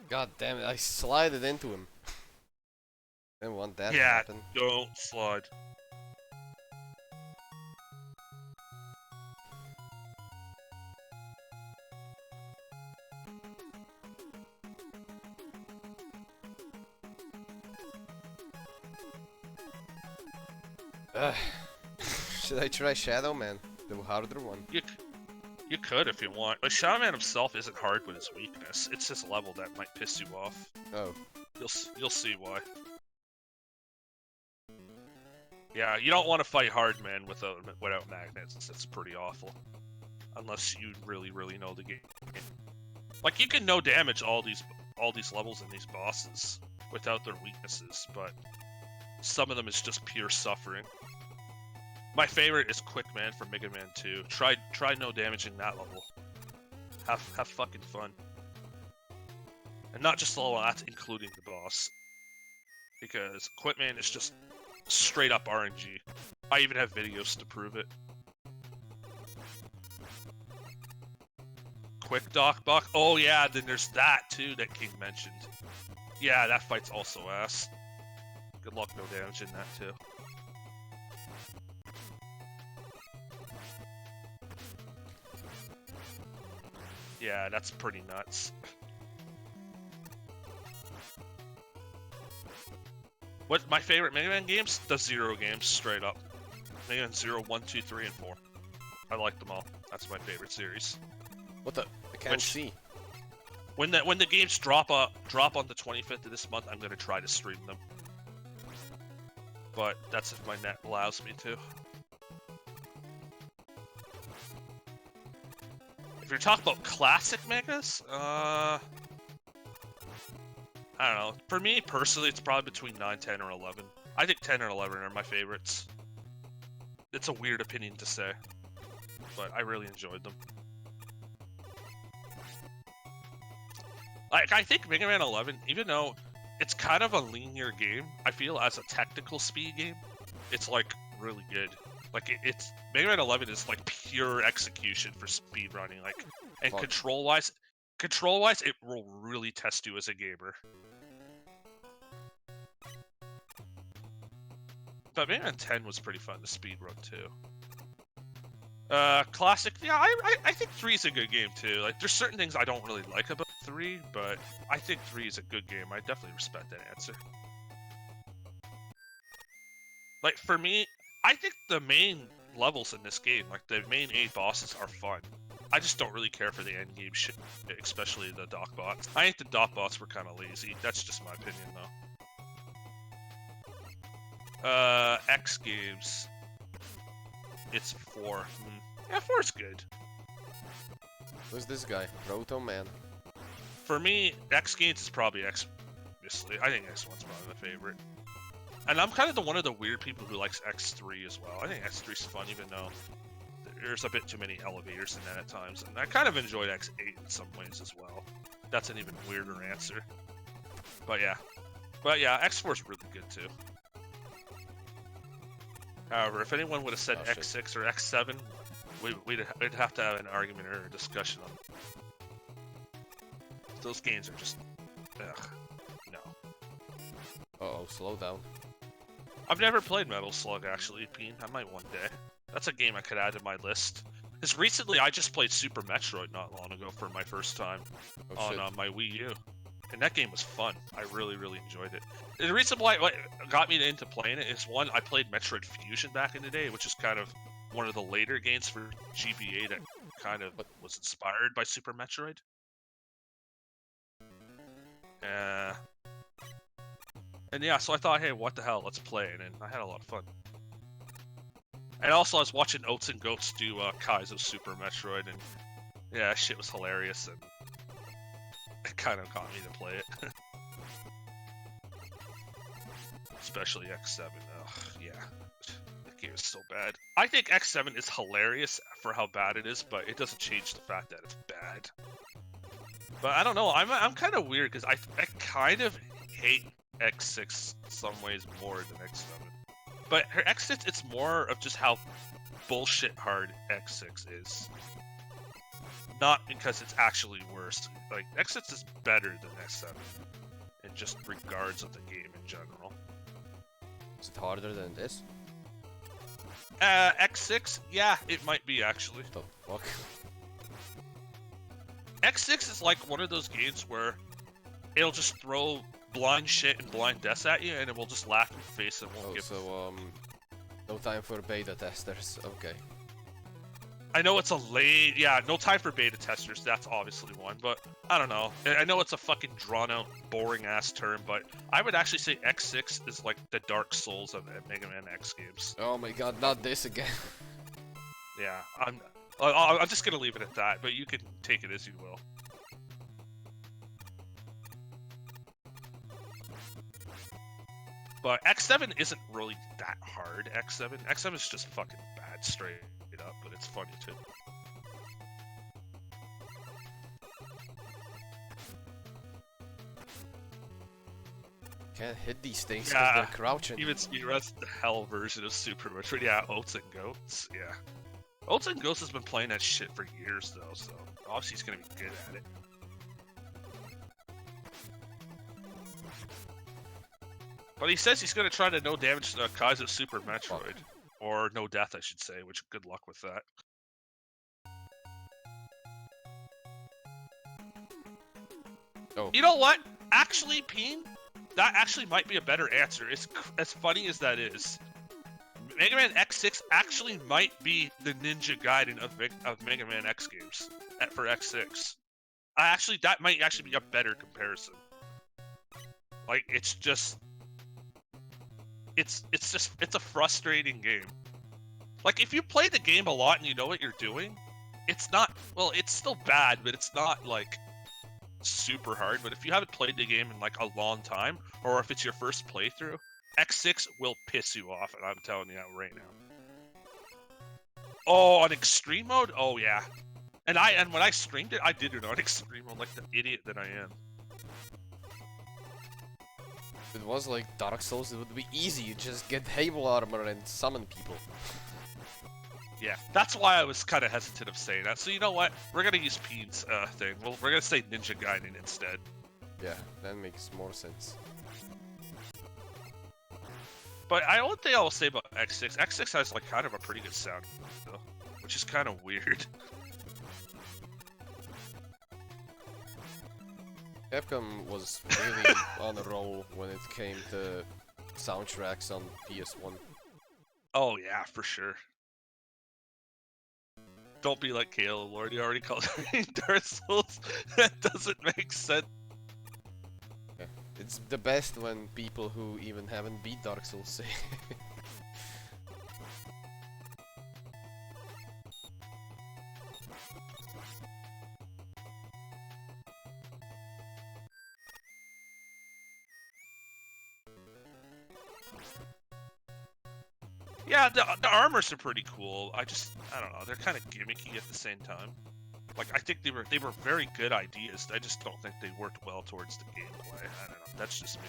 God damn it, I slided into him. Didn't want that to Yeah, happen. don't slide. Should I try Shadow Man? The harder one? You could if you want. But Shadow Man himself isn't hard with his weakness. It's his level that might piss you off. Oh. You'll see why. Yeah, you don't want to fight hard man without magnets. It's pretty awful. Unless you really know the game. Like, you can no damage all these levels and these bosses without their weaknesses, but some of them is just pure suffering. My favorite is Quick Man from Mega Man 2. Try no damaging that level. Have fucking fun. And not just the level, that's including the boss. Because Quick Man is just straight up RNG. I even have videos to prove it. Quick Doc Buck? Oh yeah, then there's that too that King mentioned. Yeah, that fight's also ass. Good luck no damaging that too. Yeah, that's pretty nuts. What my favorite Mega Man games? The Zero games, straight up. Mega Man 0, 1, 2, 3, and 4. I like them all. That's my favorite series. What the? I can't see. When the games drop on the 25th of this month, I'm gonna try to stream them. But that's if my net allows me to. If you're talking about classic megas, I don't know. For me personally, it's probably between 9, 10, or 11. I think 10 or 11 are my favorites. It's a weird opinion to say, but I really enjoyed them. Like, I think Mega Man 11, even though it's kind of a linear game, I feel as a technical speed game, it's like really good. Like it's Mega Man 11 is like pure execution for speed running. Like, and Fuck. control wise, it will really test you as a gamer. But Mega Man 10 was pretty fun to speed run too. Classic, yeah, I think 3 is a good game too. Like, there's certain things I don't really like about 3, but I think 3 is a good game. I definitely respect that answer. Like, for me, I think the main levels in this game, like the main 8 bosses, are fun. I just don't really care for the end game shit, especially the dock bots. I think the dock bots were kind of lazy. That's just my opinion, though. X games. It's 4. Yeah, 4 is good. Who's this guy? Proto Man. For me, X Games is probably X. Obviously, I think X1's probably my favorite. And I'm kind of one of the weird people who likes X3 as well. I think X3 is fun, even though there's a bit too many elevators in that at times. And I kind of enjoyed X8 in some ways as well. That's an even weirder answer. But yeah, X4 is really good too. However, if anyone would have said X6 or X7, we'd have to have an argument or a discussion on it. Those games are just, ugh, no. Uh-oh, slow down. I've never played Metal Slug, actually, Peen. I might one day. That's a game I could add to my list. Because recently, I just played Super Metroid not long ago for my first time on my Wii U. And that game was fun. I really, really enjoyed it. The reason why what got me into playing it is, one, I played Metroid Fusion back in the day, which is kind of one of the later games for GBA that kind of was inspired by Super Metroid. And yeah, so I thought, hey, what the hell, let's play it, and I had a lot of fun. And also, I was watching Oats and Goats do Kaizo Super Metroid, and yeah, shit was hilarious, and it kind of got me to play it. Especially X7. Ugh, yeah. That game is so bad. I think X7 is hilarious for how bad it is, but it doesn't change the fact that it's bad. But I don't know, I'm kind of weird, because I kind of hate X6 some ways more than X7. But her X6, it's more of just how bullshit hard X6 is. Not because it's actually worse. Like, X6 is better than X7 in just regards of the game in general. Is it harder than this? X6? Yeah, it might be, actually. What the fuck? X6 is like one of those games where it'll just throw blind shit and blind deaths at you, and it will just laugh in your face and won't give. So, no time for beta testers. Okay. I know it's a late, yeah, no time for beta testers, that's obviously one, but I don't know. I know it's a fucking drawn-out, boring-ass term, but I would actually say X6 is like the Dark Souls of Mega Man X games. Oh my god, not this again. Yeah, I'm just gonna leave it at that, but you can take it as you will. But X7 isn't really that hard, X7 is just fucking bad straight up, but it's funny too. Can't hit these things because they're crouching. Even speedruns the hell version of Super Metroid. Yeah, Oats and Goats. Yeah. Oats and Goats has been playing that shit for years though, so obviously he's gonna be good at it. But he says he's gonna try to no damage Kaizo Super Metroid. Or no death, I should say, which good luck with that. Oh. You know what? Actually, Peen, that actually might be a better answer. It's as funny as that is. Mega Man X6 actually might be the Ninja Gaiden of Mega Man X games for X6. That might actually be a better comparison. Like, it's just... It's a frustrating game. Like, if you play the game a lot and you know what you're doing, it's not, well, it's still bad, but it's not like super hard. But if you haven't played the game in like a long time, or if it's your first playthrough, X6 will piss you off, and I'm telling you that right now. Oh, on extreme mode? Oh yeah. And when I streamed it, I did it on extreme mode like the idiot that I am. If it was like Dark Souls, it would be easy. You just get Halo armor and summon people. Yeah, that's why I was kind of hesitant of saying that. So you know what? We're gonna use Peen's thing. We're gonna say Ninja Gaiden instead. Yeah, that makes more sense. But one thing I will say about X6, X6 has like kind of a pretty good sound, though, which is kind of weird. Capcom was really on a roll when it came to soundtracks on PS1. Oh yeah, for sure. Don't be like Kale, Lord. You already called it Dark Souls. That doesn't make sense. Yeah. It's the best when people who even haven't beat Dark Souls say. Yeah, the armors are pretty cool. I don't know. They're kind of gimmicky at the same time. Like, I think they were very good ideas. I just don't think they worked well towards the gameplay. I don't know. That's just me.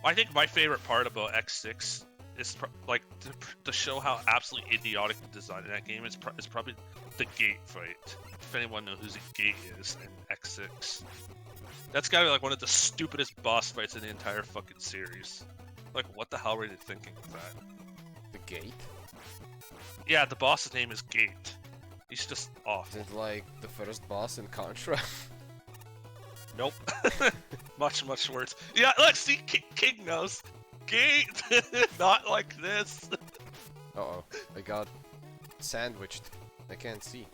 I think my favorite part about X6 is like to show how absolutely idiotic the design in that game is probably the gate fight. If anyone knows who the gate is in X6, that's gotta be like one of the stupidest boss fights in the entire fucking series. Like, what the hell were they thinking of that? The gate? Yeah, the boss's name is Gate. He's just awful. Is it like the first boss in Contra? Nope. much worse. Yeah, look, see, King knows. Gate! Not like this. Uh-oh, I got sandwiched. I can't see.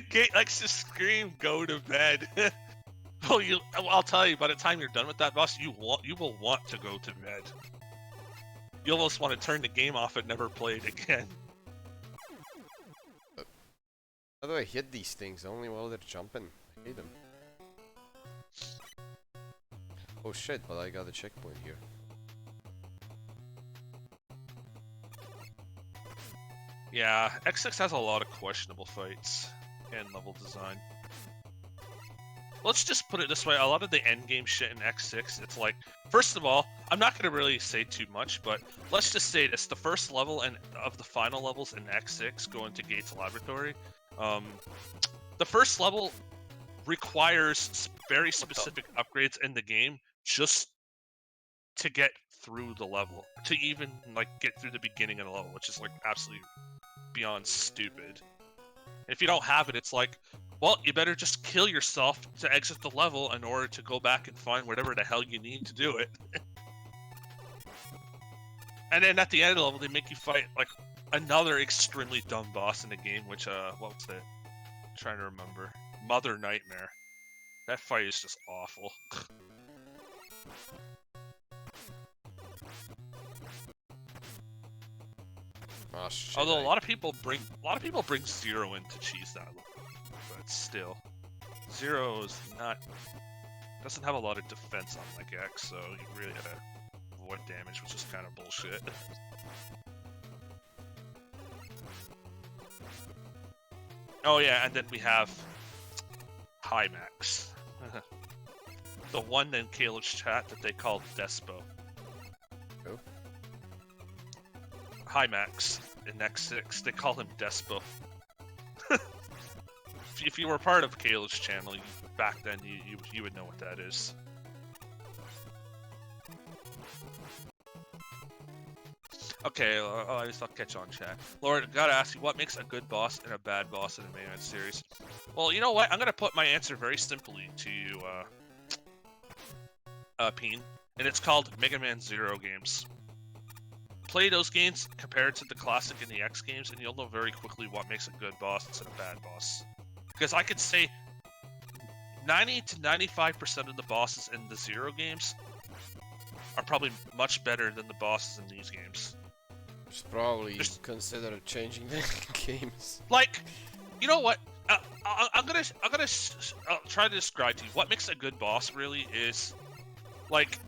Gate likes to scream, "Go to bed." Well, I'll tell you. By the time you're done with that boss, you will want to go to bed. You almost want to turn the game off and never play it again. How do I hit these things? Only while they're jumping. I hate them. Oh shit! But I got a checkpoint here. Yeah, X6 has a lot of questionable fights and level design. Let's just put it this way, a lot of the endgame shit in X6, it's like, first of all, I'm not going to really say too much, but let's just say this, the first level and of the final levels in X6 going to Gates Laboratory, the first level requires very specific upgrades in the game just to get through the level, to even like get through the beginning of the level, which is like absolutely beyond stupid. If you don't have it, it's like, well, you better just kill yourself to exit the level in order to go back and find whatever the hell you need to do it. And then at the end of the level, they make you fight like another extremely dumb boss in the game, which what was it? I'm trying to remember. Mother Nightmare. That fight is just awful. Oh shit. Although a lot of people bring Zero in to cheese that level, but still, Zero is doesn't have a lot of defense on like X, so you really gotta avoid damage, which is kind of bullshit. Oh yeah, and then we have Hymax, the one in Caleb's chat that they called Despo. Who? Hymax in X6, they call him Despo. If you were part of Caleb's channel back then, you would know what that is. Okay, I'll catch on, chat. Lord, gotta ask you, what makes a good boss and a bad boss in the Mega Man series? Well, you know what? I'm gonna put my answer very simply to you, Peen, and it's called Mega Man Zero games. play those games compared to the classic and the X games, and you'll know very quickly what makes a good boss and a bad boss. Because I could say 90 to 95% of the bosses in the Zero games are probably much better than the bosses in these games. Should probably consider changing the games. Like, you know what? I'm gonna try to describe to you what makes a good boss. Really is like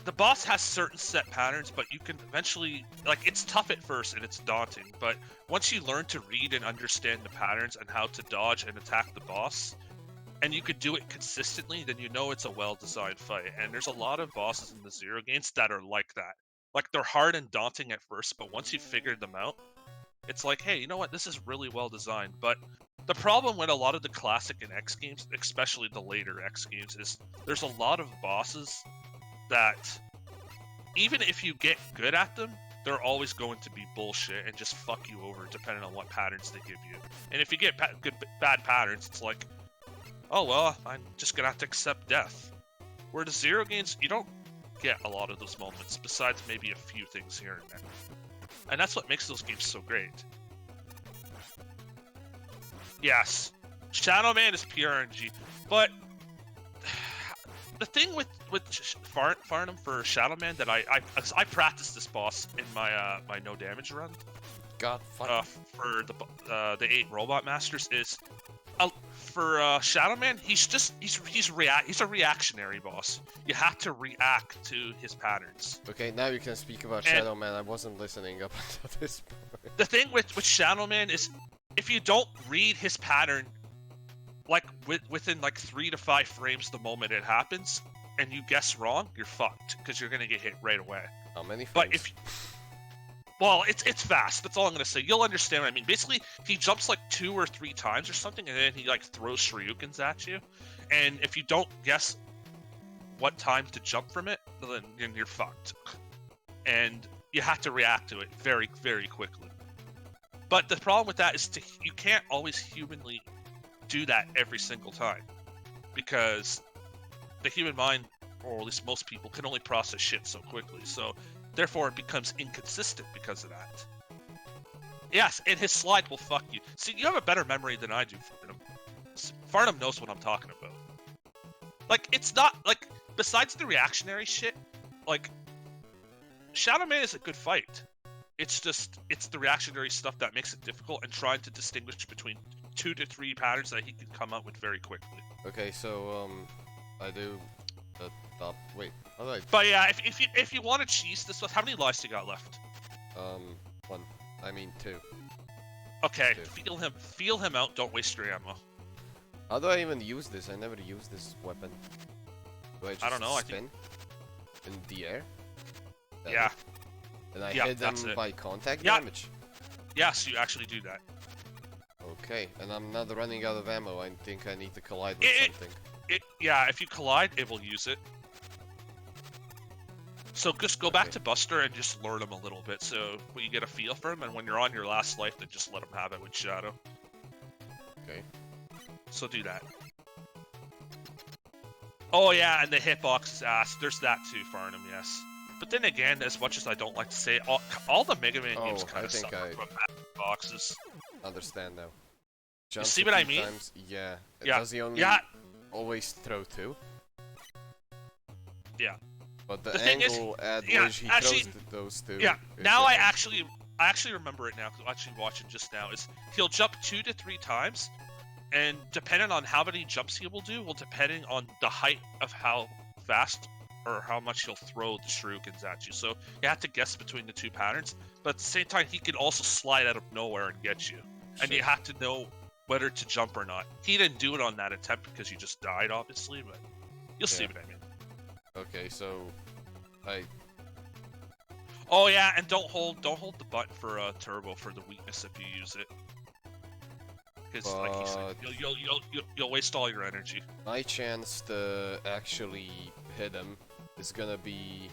the boss has certain set patterns, but you can eventually it's tough at first and it's daunting. But once you learn to read and understand the patterns and how to dodge and attack the boss, and you could do it consistently, then you know it's a well-designed fight. And there's a lot of bosses in the Zero games that are like that. Like, they're hard and daunting at first, but once you figure them out, it's like, hey, you know what? This is really well designed. But the problem with a lot of the classic and X games, especially the later X games, is there's a lot of bosses that, even if you get good at them, they're always going to be bullshit and just fuck you over depending on what patterns they give you. And if you get bad patterns, it's like, oh well, I'm just gonna have to accept death. Where the Zero games, you don't get a lot of those moments, besides maybe a few things here and there. And that's what makes those games so great. Yes, Shadow Man is pure RNG, but the thing with Farnham for Shadow Man that I practiced this boss in my my no damage run. God fuck. For the 8 Robot Masters is for Shadow Man, he's a reactionary boss. You have to react to his patterns. Okay, now you can speak about Shadow Man. I wasn't listening up until this point. The thing with Shadow Man is, if you don't read his pattern, like within like 3 to 5 frames the moment it happens, and you guess wrong, you're fucked because you're gonna get hit right away. How many frames? But well, it's fast. That's all I'm gonna say. You'll understand what I mean. Basically, he jumps like 2 or 3 times or something, and then he like throws shurikens at you. And if you don't guess what time to jump from it, then you're fucked. And you have to react to it very, very quickly. But the problem with that is you can't always humanly do that every single time, because the human mind, or at least most people, can only process shit so quickly. So therefore, it becomes inconsistent because of that. Yes, and his slide will fuck you. See, you have a better memory than I do, Farnham. Farnham knows what I'm talking about. Like, it's not, like, besides the reactionary shit, like, Shadow Man is a good fight. It's just, it's the reactionary stuff that makes it difficult, and trying to distinguish between 2 to 3 patterns that he can come up with very quickly. Okay, so, I do the top. Wait, how do I? But yeah, if you want to cheese this, how many lives do you got left? 1. I mean 2. Okay, 2. feel him out. Don't waste your ammo. How do I even use this? I never used this weapon. Do I just don't know. spin in the air? Yeah. And I hit them by contact Yeah. damage. Yes, you actually do that. Okay, and I'm not running out of ammo. I think I need to collide with something. Yeah, if you collide, it will use it. So just go back to Buster and just learn him a little bit, so you get a feel for him, and when you're on your last life, then just let him have it with Shadow. Okay. So do that. Oh yeah, and the hitbox is ass. There's that too, Farnham, yes. But then again, as much as I don't like to say it, all the Mega Man games kind of suffer from boxes. Understand now. You see what I mean? Times, yeah. Yeah. Does he only always throw 2? Yeah. But the angle at which he throws those 2. Yeah. Now I actually remember it now, because I'm actually watching just now. Is he'll jump 2 to 3 times, and depending on how many jumps he will do, will depending on the height of how fast or how much he'll throw the shurikens at you. So you have to guess between the 2 patterns. But at the same time, he can also slide out of nowhere and get you. And you have to know whether to jump or not. He didn't do it on that attempt because you just died, obviously, but you'll see what I mean. Okay, so Oh yeah, and don't hold the button for turbo for the weakness if you use it. Because like he said, you'll waste all your energy. My chance to actually hit him is gonna be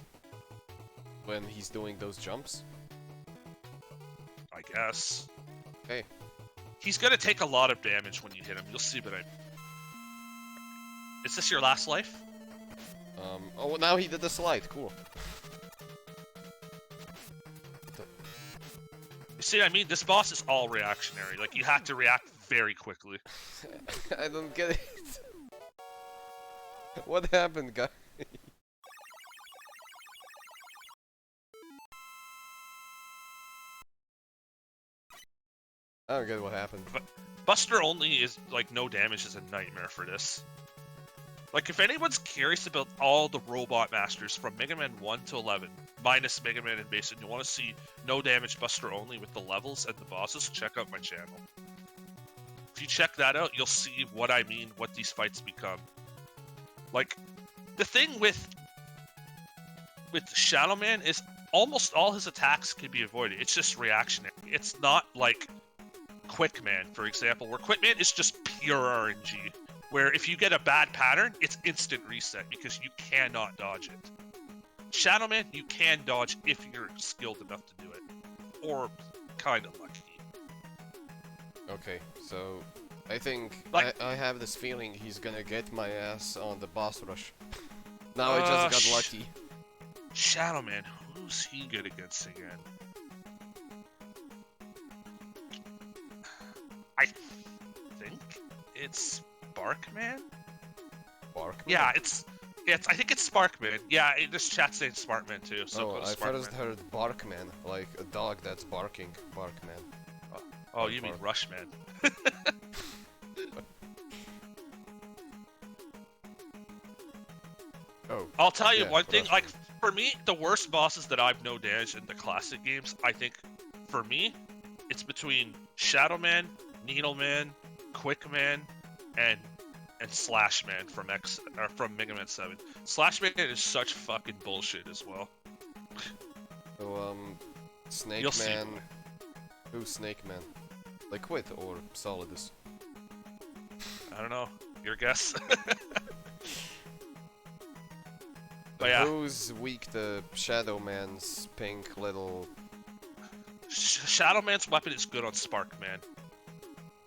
when he's doing those jumps. I guess. Okay. He's gonna take a lot of damage when you hit him. You'll see what I... Is this your last life? Oh, now he did the slide. Cool. See, I mean, this boss is all reactionary. Like, you have to react very quickly. I don't get it. What happened, guy? I don't get what happened. But Buster only is, like, no damage is a nightmare for this. Like, if anyone's curious about all the Robot Masters from Mega Man 1 to 11, minus Mega Man and Base, and you want to see no damage Buster only with the levels and the bosses, check out my channel. If you check that out, you'll see what I mean, what these fights become. Like, the thing with Shadow Man is almost all his attacks can be avoided. It's just reactionary. It's not like Quick Man, for example, where Quick Man is just pure RNG. Where if you get a bad pattern, it's instant reset because you cannot dodge it. Shadow Man, you can dodge if you're skilled enough to do it. Or kind of lucky. Okay, so I think Like- I have this feeling he's gonna get my ass on the boss rush. Now I just got lucky. Shadow Man, who's he good against again? I think it's Sparkman? Barkman? Yeah, it's I think it's Sparkman. Yeah, this chat's saying Sparkman too, so Oh, go to I Sparkman. first heard Barkman, like a dog that's barking. Barkman. Oh, you mean Rushman. Oh. I'll tell you Yeah, one thing, Rushman. like, for me, the worst bosses that I've no damage in the classic games, I think, for me, it's between Shadow Man, Needle Man, Quick Man, and Slash Man from Mega Man 7. Slash Man is such fucking bullshit as well. So, Snake You'll see. Man. Who's Snake Man? Liquid or Solidus? I don't know. Your guess. But yeah, Who's weak to Shadow Man's pink little... Shadow Man's weapon is good on Spark Man.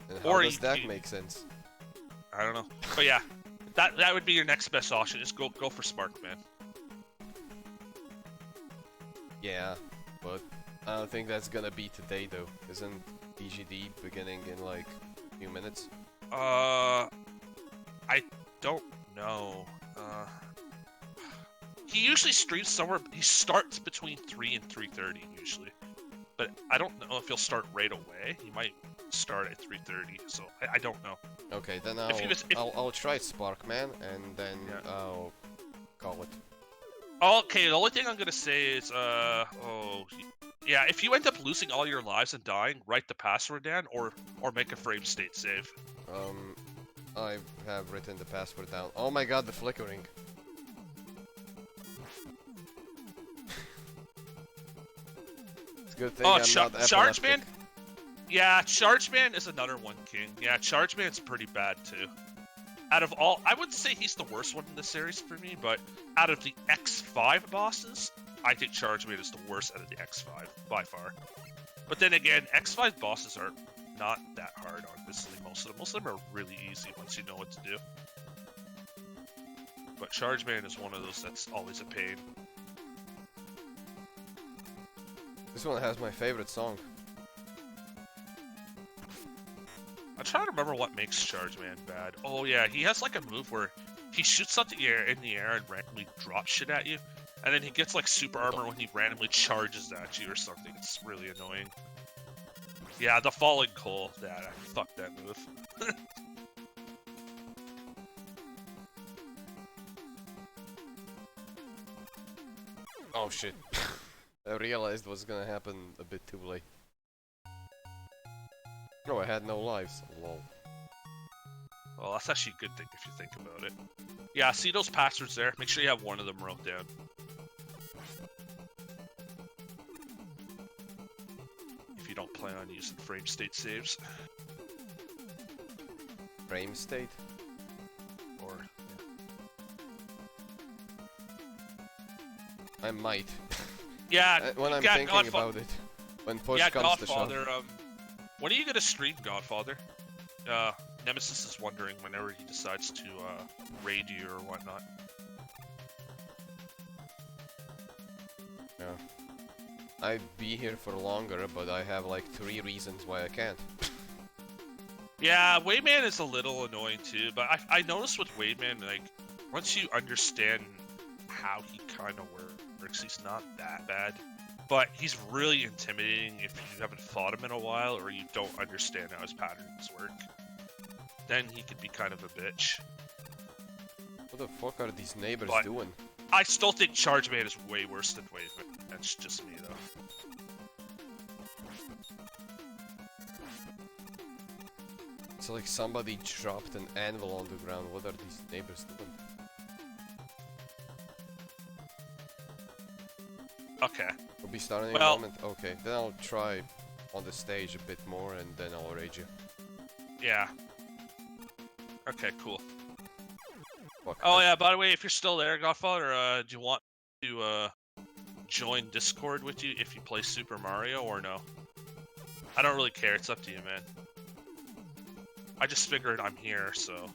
And how Or does you- that you- make sense? I don't know. But yeah, that would be your next best option. Is go for Spark Man. Yeah, but I don't think that's gonna be today though. Isn't DGD beginning in like a few minutes? I don't know. He usually streams somewhere. He starts between 3 and 3:30 usually, but I don't know if he'll start right away. He might start at 3:30, so I don't know. Okay, then If I'll try Sparkman and then Yeah. I'll call it. Okay, the only thing I'm gonna say is, yeah, if you end up losing all your lives and dying, write the password down or make a frame state save. I have written the password down. Oh my god, the flickering. It's a good thing I'm not Charge epileptic. Man? Yeah, Charge Man is another one, King. Yeah, Charge Man's pretty bad too. Out of all, I wouldn't say he's the worst one in the series for me, but out of the X5 bosses, I think Charge Man is the worst out of the X5 by far. But then again, X5 bosses are not that hard, honestly. Most of them are really easy once you know what to do. But Charge Man is one of those that's always a pain. This one has my favorite song. I'm trying to remember what makes Charge Man bad. Oh yeah, he has like a move where he shoots something in the air and randomly drops shit at you, and then he gets like super armor when he randomly charges at you or something. It's really annoying. Yeah, the falling coal. Yeah, fuck that move. Oh shit. I realized what's gonna happen a bit too late. Oh, I had no lives. Lol. Well, that's actually a good thing if you think about it. Yeah, see those passwords there? Make sure you have one of them wrote down. If you don't plan on using frame state saves. Frame state? Or... I might. Yeah, when I'm yeah, thinking about it. When push comes to shove. Godfather, when are you gonna stream Godfather? Nemesis is wondering whenever he decides to raid you or whatnot. Yeah. I'd be here for longer, but I have like 3 reasons why I can't. Yeah, Wayman is a little annoying too, but I noticed with Wayman, like, once you understand how he kind of works, he's not that bad. But he's really intimidating if you haven't fought him in a while or you don't understand how his patterns work. Then he could be kind of a bitch. What the fuck are these neighbors But doing? I still think Charge Man is way worse than Wayman. That's just me, though. It's like somebody dropped an anvil on the ground. What are these neighbors doing? Okay. We'll be starting in a moment. Okay, then I'll try on the stage a bit more and then I'll rage you. Yeah. Okay, cool. Fuck. Oh yeah, by the way, if you're still there, Godfather, do you want to join Discord with you if you play Super Mario or no? I don't really care, it's up to you, man. I just figured I'm here, so...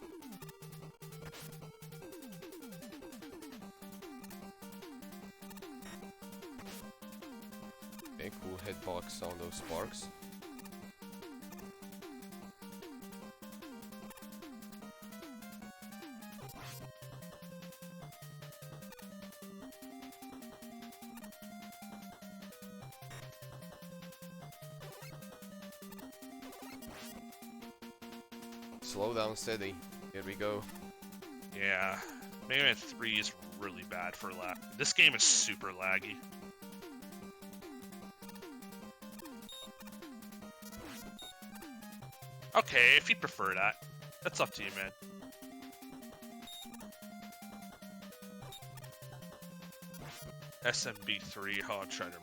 Okay, cool hitbox on those sparks. Slow down steady. Here we go. Yeah. Mega Man 3 is really bad for lag. This game is super laggy. Okay, if you prefer that. That's up to you, man. SMB3, oh, I'm trying to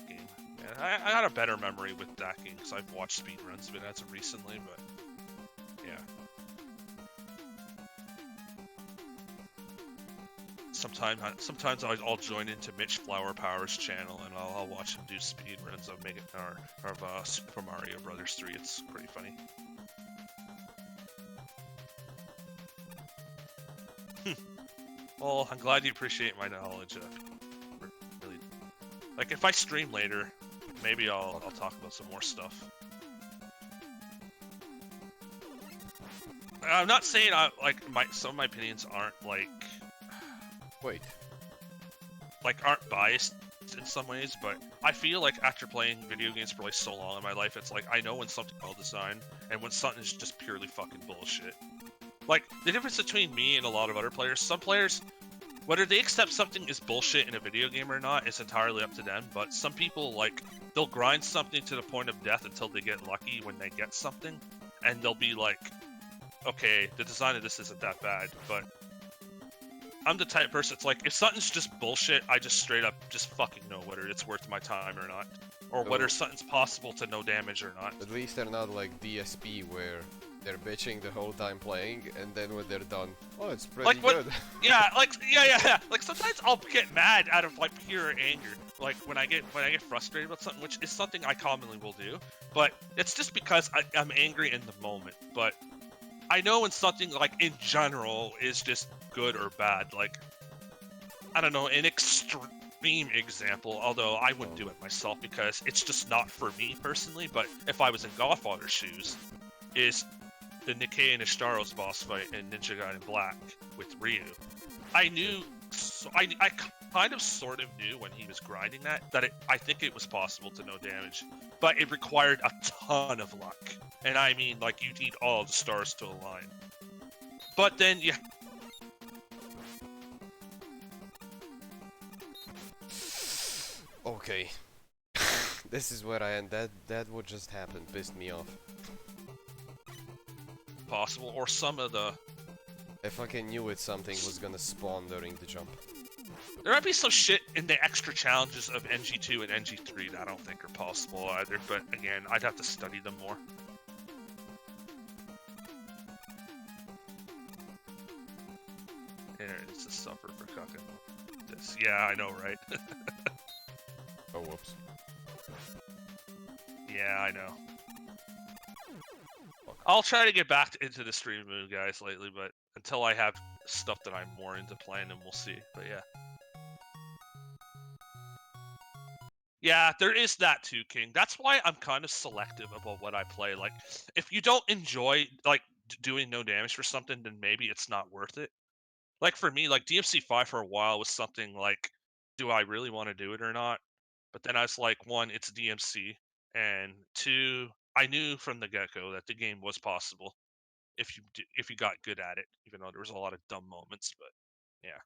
game. Yeah, I got a better memory with that game because I've watched speedruns of it as of recently, but yeah. Sometimes I'll join into Mitch Flower Power's channel and I'll watch him do speedruns of Super Mario Brothers 3. It's pretty funny. Well, I'm glad you appreciate my knowledge. Really, like if I stream later, maybe I'll talk about some more stuff. I'm not saying some of my opinions aren't aren't biased in some ways, but I feel like after playing video games for like so long in my life, it's like I know when something's well designed and when something is just purely fucking bullshit. Like the difference between me and a lot of other players, some players, whether they accept something is bullshit in a video game or not, it's entirely up to them. But some people, like, they'll grind something to the point of death until they get lucky when they get something, and they'll be like, okay, the design of this isn't that bad, but I'm the type of person, it's like, if something's just bullshit, I just straight up just fucking know whether it's worth my time or not. Or whether something's possible to no damage or not. At least they're not like DSP where they're bitching the whole time playing, and then when they're done, oh, it's pretty good. Yeah, like sometimes I'll get mad out of like pure anger, like when I get frustrated with something, which is something I commonly will do. But it's just because I'm angry in the moment. But I know when something like in general is just good or bad. Like I don't know, an extreme example, although I wouldn't do it myself because it's just not for me personally. But if I was in Godfather's shoes, is the Nikkei and Ishtaro's boss fight in Ninja Gaiden Black with Ryu. I knew, I kind of sort of knew when he was grinding that I think it was possible to no damage, but it required a ton of luck. And I mean, like, you need all the stars to align. But then, yeah. Okay. This is where I end. That what just happened pissed me off. Possible, or some of the... I fucking knew it, something was gonna spawn during the jump. There might be some shit in the extra challenges of NG2 and NG3 that I don't think are possible either, but again, I'd have to study them more. There is a suffer for cucking this. Yeah, I know, right? Oh, whoops. Yeah, I know. I'll try to get back into the stream mood, guys, lately, but until I have stuff that I'm more into playing, and we'll see. But yeah. Yeah, there is that too, King. That's why I'm kind of selective about what I play. Like, if you don't enjoy like doing no damage for something, then maybe it's not worth it. Like for me, like DMC5 for a while was something like, do I really want to do it or not? But then I was like, one, it's DMC, and two, I knew from the get-go that the game was possible if you got good at it, even though there was a lot of dumb moments. But yeah,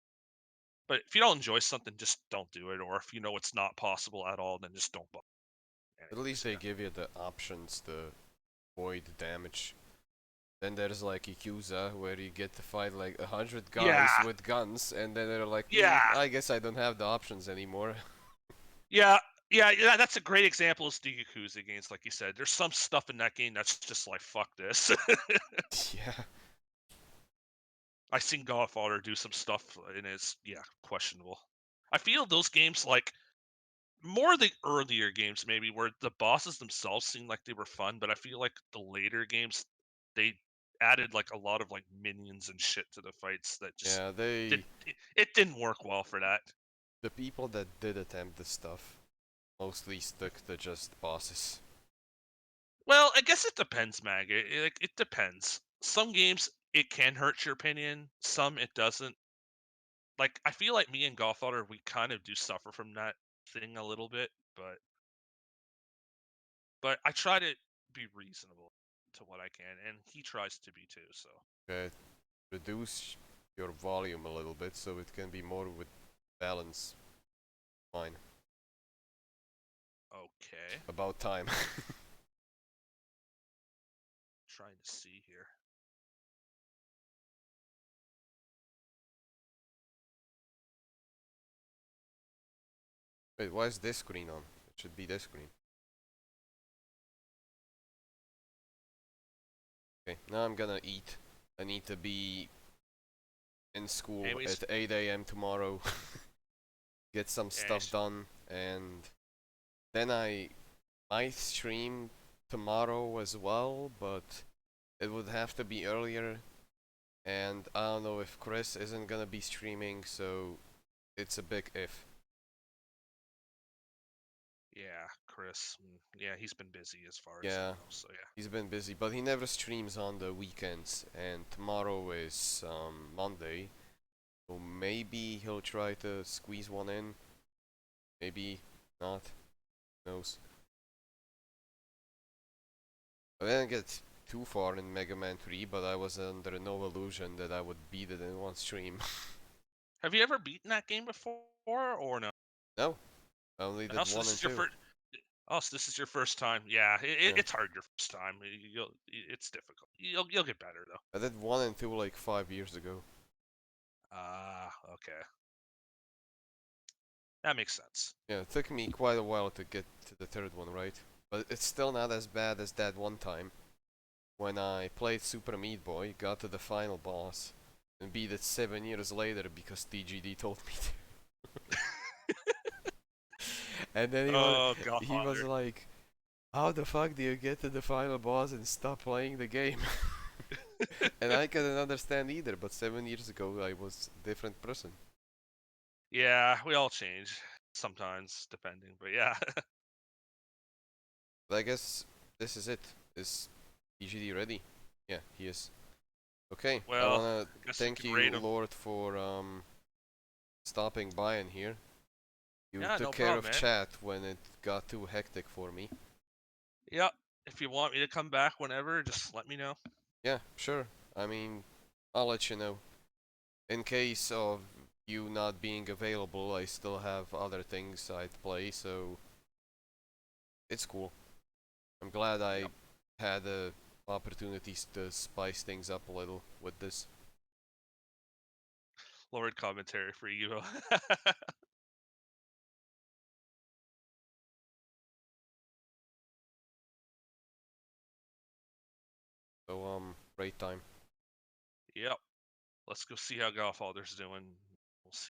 but if you don't enjoy something, just don't do it. Or if you know it's not possible at all, then just don't bother. At least Anyways, they yeah. give you the options to avoid damage. Then there's like Yakuza, where you get to fight like 100 guys Yeah, with guns, and then they're like, yeah, I guess I don't have the options anymore. yeah, yeah. That's a great example of the Yakuza games, like you said. There's some stuff in that game that's just like fuck this. Yeah. I seen Godfather do some stuff and it's questionable. I feel those games like more the earlier games maybe where the bosses themselves seemed like they were fun, but I feel like the later games they added like a lot of like minions and shit to the fights that just Yeah, it didn't work well for that. the people that did attempt this stuff mostly stuck to just bosses. Well, I guess it depends, Mag. It depends. Some games it can hurt your opinion, some it doesn't. Like I feel like me and Godfather we kind of do suffer from that thing a little bit, but I try to be reasonable to what I can, and he tries to be too. So Okay, reduce your volume a little bit so it can be more with balance. Fine. okay, About time. trying to see here. Wait, why is this screen on? It should be this screen. Okay, now I'm gonna eat. I need to be in school Anyways, at 8 a.m. tomorrow. Get some stuff anyways, done, and then I might stream tomorrow as well, but it would have to be earlier. And I don't know if Chris isn't gonna be streaming, so it's a big if. yeah, Chris. Yeah, he's been busy as far as I Yeah, know. So yeah. he's been busy, but he never streams on the weekends. And tomorrow is Monday, so maybe he'll try to squeeze one in. Maybe not. Who knows? I didn't get too far in Mega Man 3, but I was under no illusion that I would beat it in one stream. Have you ever beaten that game before or no? No, I only Oh, did so 1 this and is your 2. first. Oh, so this is your first time. Yeah, Yeah, it's hard your first time. It's difficult. You'll get better though. I did 1 and 2 like 5 years ago. Ah, okay, that makes sense. Yeah, it took me quite a while to get to the third one, right? But it's still not as bad as that one time when I played Super Meat Boy, got to the final boss, and beat it 7 years later because TGD told me to. And then Oh, he was Godfather. like, "How the fuck do you get to the final boss and stop playing the game?" And I couldn't understand either. But 7 years ago, I was a different person. Yeah, we all change sometimes, depending. But yeah. But I guess this is it. Is TGD ready? Yeah, he is. Okay, I Well, wanna I guess we thank could you, rate him. Lord, for stopping by in here. You Yeah, took no care problem, of man. chat when it got too hectic for me. Yep. If you want me to come back whenever, just let me know. Yeah, sure. I mean, I'll let you know. In case of you not being available, I still have other things I'd play, so it's cool. I'm glad I Yep. had opportunities to spice things up a little with this. Lord commentary for you. So, great time. Yep. Let's go see how Godfather's doing.